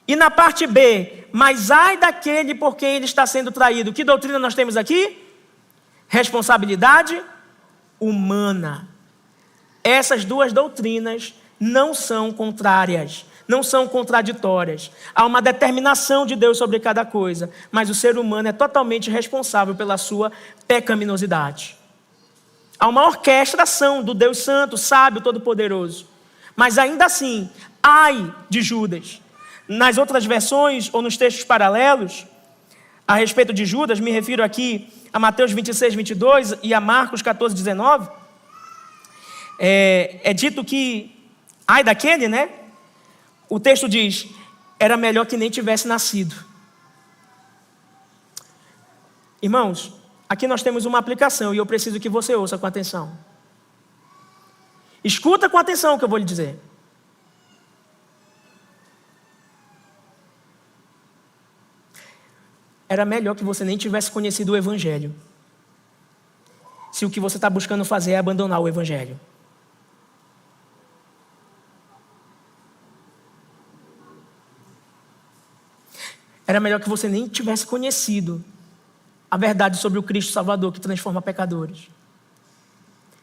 E na parte B, mas ai daquele por quem ele está sendo traído. Que doutrina nós temos aqui? Responsabilidade humana. Essas duas doutrinas não são contrárias, não são contraditórias. Há uma determinação de Deus sobre cada coisa, mas o ser humano é totalmente responsável pela sua pecaminosidade. Há uma orquestração do Deus Santo, sábio, todo-poderoso. Mas ainda assim, ai de Judas. Nas outras versões, ou nos textos paralelos, a respeito de Judas, me refiro aqui a Mateus 26, 22 e a Marcos 14, 19, é dito que, ai daquele, né? O texto diz, era melhor que nem tivesse nascido. Irmãos, aqui nós temos uma aplicação e eu preciso que você ouça com atenção. Escuta com atenção o que eu vou lhe dizer. Era melhor que você nem tivesse conhecido o Evangelho. Se o que você está buscando fazer é abandonar o Evangelho. Era melhor que você nem tivesse conhecido a verdade sobre o Cristo Salvador que transforma pecadores.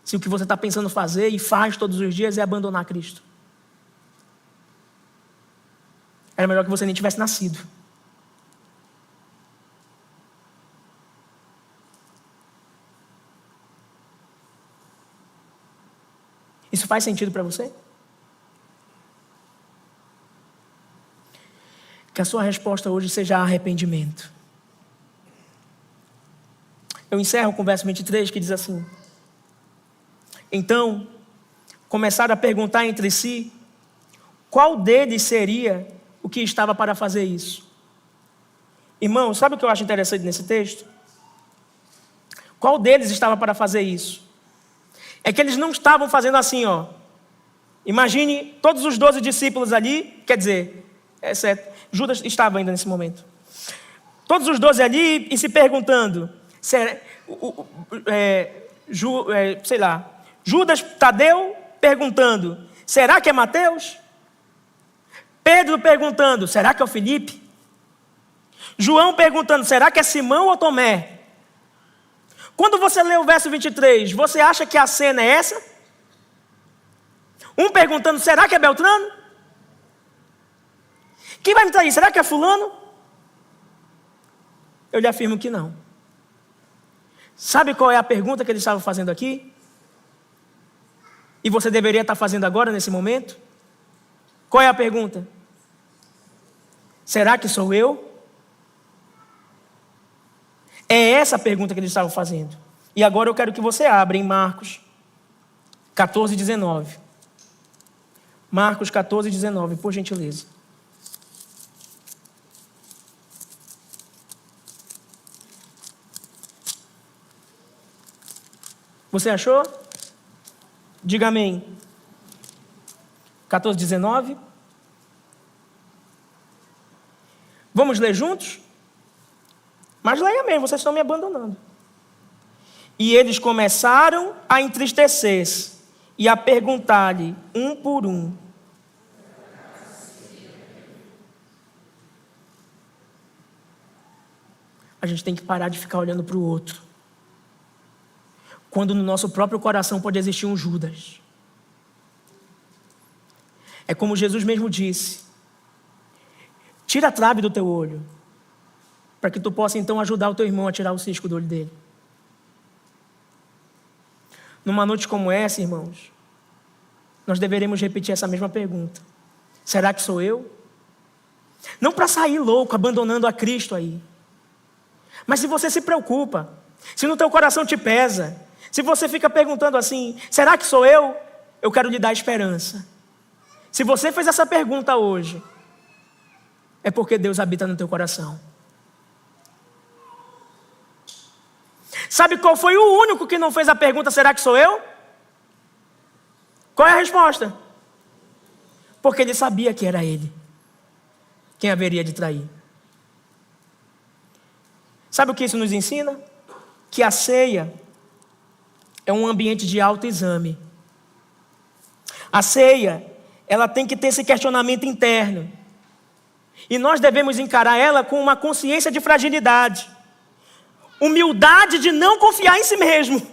Se o que você está pensando fazer e faz todos os dias é abandonar Cristo. Era melhor que você nem tivesse nascido. Isso faz sentido para você? Que a sua resposta hoje seja arrependimento. Eu encerro com o verso 23 que diz assim: então, começaram a perguntar entre si qual deles seria o que estava para fazer isso. Irmão, sabe o que eu acho interessante nesse texto? Qual deles estava para fazer isso? É que eles não estavam fazendo assim, ó. Imagine todos os 12 discípulos ali, quer dizer, Judas estava ainda nesse momento. Todos os 12 ali e se perguntando, Judas Tadeu perguntando, será que é Mateus? Pedro perguntando, será que é o Filipe? João perguntando, será que é Simão ou Tomé? Quando você lê o verso 23, você acha que a cena é essa? Um perguntando, será que é Beltrano? Quem vai me trair? Será que é fulano? Eu lhe afirmo que não. Sabe qual é a pergunta que ele estava fazendo aqui? E você deveria estar fazendo agora, nesse momento? Qual é a pergunta? Será que sou eu? É essa a pergunta que eles estavam fazendo. E agora eu quero que você abra em Marcos 14, 19. Marcos 14, 19, por gentileza. Você achou? Diga amém. 14, 19. Vamos ler juntos? Mas leia mesmo, vocês estão me abandonando. E eles começaram a entristecer-se e a perguntar-lhe um por um. A gente tem que parar de ficar olhando para o outro, quando no nosso próprio coração pode existir um Judas. É como Jesus mesmo disse: tira a trave do teu olho, para que tu possa então ajudar o teu irmão a tirar o cisco do olho dele. Numa noite como essa, irmãos, nós deveremos repetir essa mesma pergunta: será que sou eu? Não para sair louco, abandonando a Cristo aí. Mas se você se preocupa, se no teu coração te pesa, se você fica perguntando assim: será que sou eu? Eu quero lhe dar esperança. Se você fez essa pergunta hoje, é porque Deus habita no teu coração. Sabe qual foi o único que não fez a pergunta: será que sou eu? Qual é a resposta? Porque ele sabia que era ele quem haveria de trair. Sabe o que isso nos ensina? Que a ceia é um ambiente de autoexame. A ceia, ela tem que ter esse questionamento interno. E nós devemos encarar ela com uma consciência de fragilidade. Humildade de não confiar em si mesmo.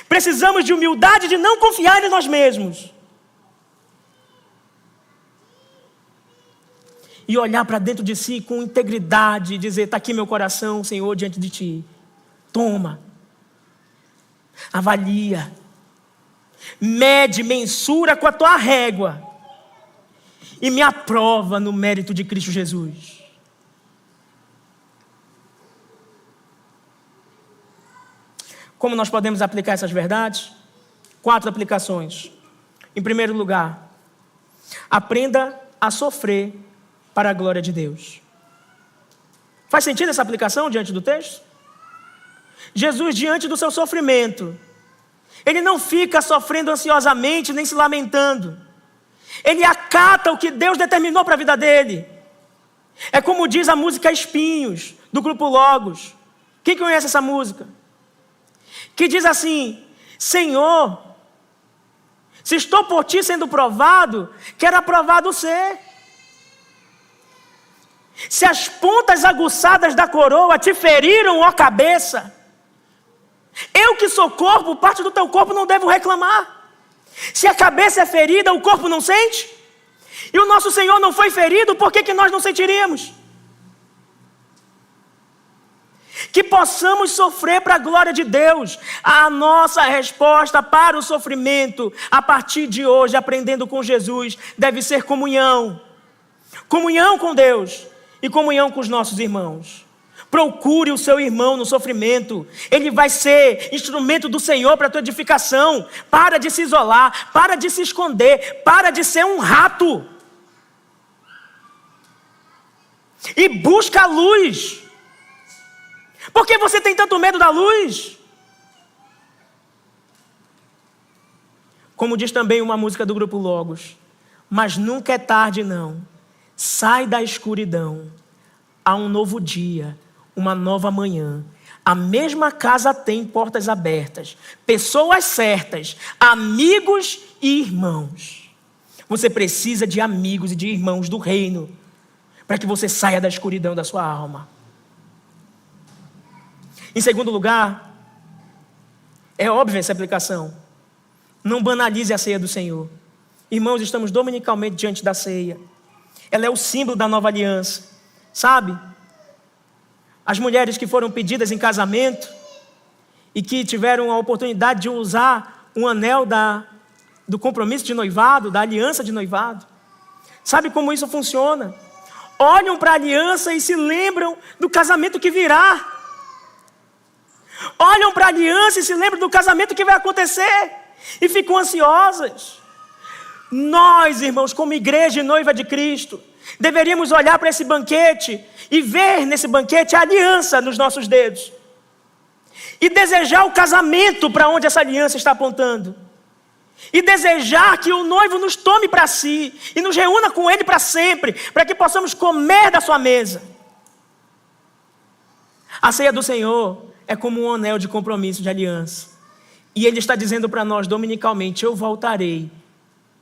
Precisamos de humildade de não confiar em nós mesmos. E olhar para dentro de si com integridade e dizer: está aqui meu coração, Senhor, diante de ti. Toma. Avalia. Mede, mensura com a tua régua. E me aprova no mérito de Cristo Jesus. Como nós podemos aplicar essas verdades? 4 aplicações. Em primeiro lugar, aprenda a sofrer para a glória de Deus. Faz sentido essa aplicação diante do texto? Jesus, diante do seu sofrimento, ele não fica sofrendo ansiosamente, nem se lamentando. Ele acata o que Deus determinou para a vida dele. É como diz a música Espinhos, do grupo Logos. Quem conhece essa música? Que diz assim: Senhor, se estou por ti sendo provado, quero aprovado ser. Se as pontas aguçadas da coroa te feriram, ó cabeça, eu que sou corpo, parte do teu corpo não devo reclamar. Se a cabeça é ferida, o corpo não sente? E o nosso Senhor não foi ferido, por que nós não sentiríamos? Que possamos sofrer para a glória de Deus. A nossa resposta para o sofrimento, a partir de hoje, aprendendo com Jesus, deve ser comunhão. Comunhão com Deus e comunhão com os nossos irmãos. Procure o seu irmão no sofrimento. Ele vai ser instrumento do Senhor para a tua edificação. Para de se isolar, para de se esconder, para de ser um rato. E busca a luz. Por que você tem tanto medo da luz? Como diz também uma música do grupo Logos: mas nunca é tarde não. Sai da escuridão. Há um novo dia, uma nova manhã. A mesma casa tem portas abertas, pessoas certas, amigos e irmãos. Você precisa de amigos e de irmãos do reino para que você saia da escuridão da sua alma. Em segundo lugar, é óbvia essa aplicação. Não banalize a ceia do Senhor. Irmãos, estamos dominicalmente diante da ceia. Ela é o símbolo da nova aliança. Sabe? As mulheres que foram pedidas em casamento e que tiveram a oportunidade de usar um anel do compromisso de noivado, da aliança de noivado. Sabe como isso funciona? Olham para a aliança e se lembram do casamento que virá. Olham para a aliança e se lembram do casamento que vai acontecer. E ficam ansiosas. Nós, irmãos, como igreja e noiva de Cristo, deveríamos olhar para esse banquete e ver nesse banquete a aliança nos nossos dedos. E desejar o casamento para onde essa aliança está apontando. E desejar que o noivo nos tome para si e nos reúna com ele para sempre, para que possamos comer da sua mesa. A ceia do Senhor é como um anel de compromisso, de aliança. E Ele está dizendo para nós dominicalmente: eu voltarei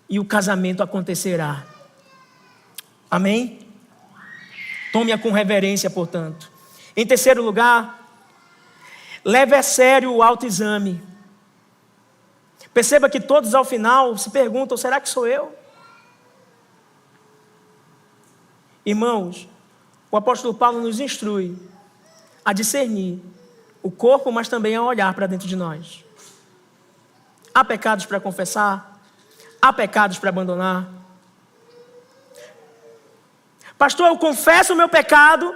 e o casamento acontecerá. Amém? Tome-a com reverência, portanto. Em terceiro lugar, leve a sério o autoexame. Perceba que todos ao final se perguntam: será que sou eu? Irmãos, o apóstolo Paulo nos instrui a discernir o corpo, mas também a olhar para dentro de nós. Há pecados para confessar? Há pecados para abandonar? Pastor, eu confesso o meu pecado,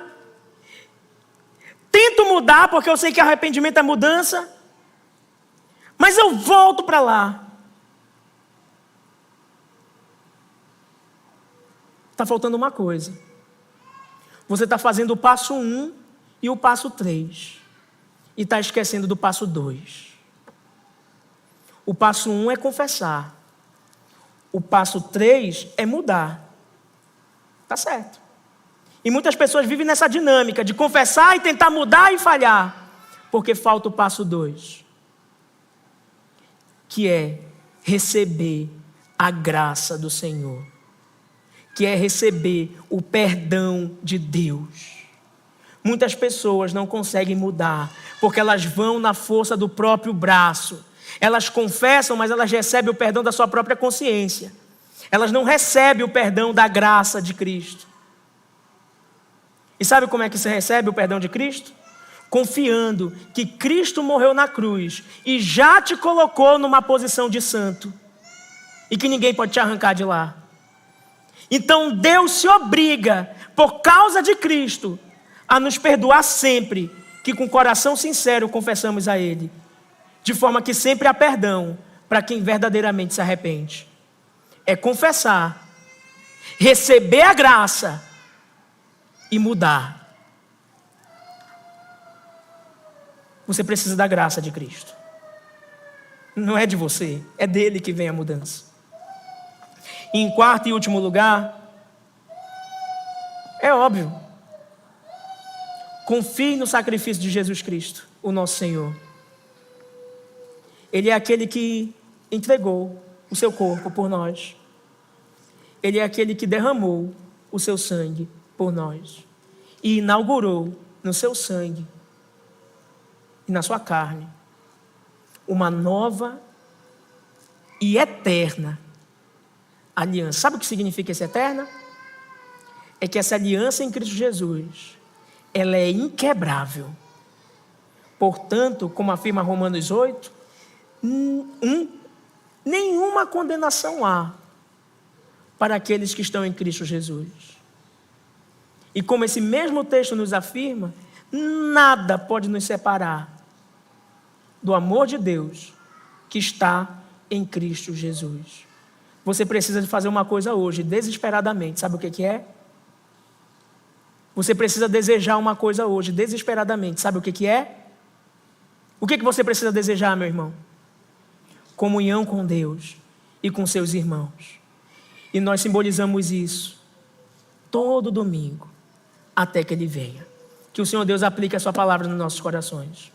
tento mudar porque eu sei que arrependimento é mudança, mas eu volto para lá. Está faltando uma coisa. Você está fazendo o passo 1 e o passo 3. E está esquecendo do passo 2. O passo 1 é confessar. O passo 3 é mudar. Está certo. E muitas pessoas vivem nessa dinâmica de confessar e tentar mudar e falhar. Porque falta o passo 2. Que é receber a graça do Senhor. Que é receber o perdão de Deus. Muitas pessoas não conseguem mudar, porque elas vão na força do próprio braço. Elas confessam, mas elas recebem o perdão da sua própria consciência. Elas não recebem o perdão da graça de Cristo. E sabe como é que se recebe o perdão de Cristo? Confiando que Cristo morreu na cruz e já te colocou numa posição de santo. E que ninguém pode te arrancar de lá. Então Deus se obriga, por causa de Cristo, a nos perdoar sempre que com coração sincero confessamos a Ele. De forma que sempre há perdão para quem verdadeiramente se arrepende. É confessar, receber a graça e mudar. Você precisa da graça de Cristo. Não é de você, é dele que vem a mudança. E em quarto e último lugar, é óbvio, confie no sacrifício de Jesus Cristo, o nosso Senhor. Ele é aquele que entregou o seu corpo por nós. Ele é aquele que derramou o seu sangue por nós. E inaugurou no seu sangue e na sua carne uma nova e eterna aliança. Sabe o que significa essa eterna? É que essa aliança em Cristo Jesus, ela é inquebrável. Portanto, como afirma Romanos 8, nenhuma condenação há para aqueles que estão em Cristo Jesus. E como esse mesmo texto nos afirma, nada pode nos separar do amor de Deus que está em Cristo Jesus. Você precisa de fazer uma coisa hoje, desesperadamente. Sabe o que é? Você precisa desejar uma coisa hoje, desesperadamente. Sabe o que é? O que você precisa desejar, meu irmão? Comunhão com Deus e com seus irmãos. E nós simbolizamos isso todo domingo, até que Ele venha. Que o Senhor Deus aplique a sua palavra nos nossos corações.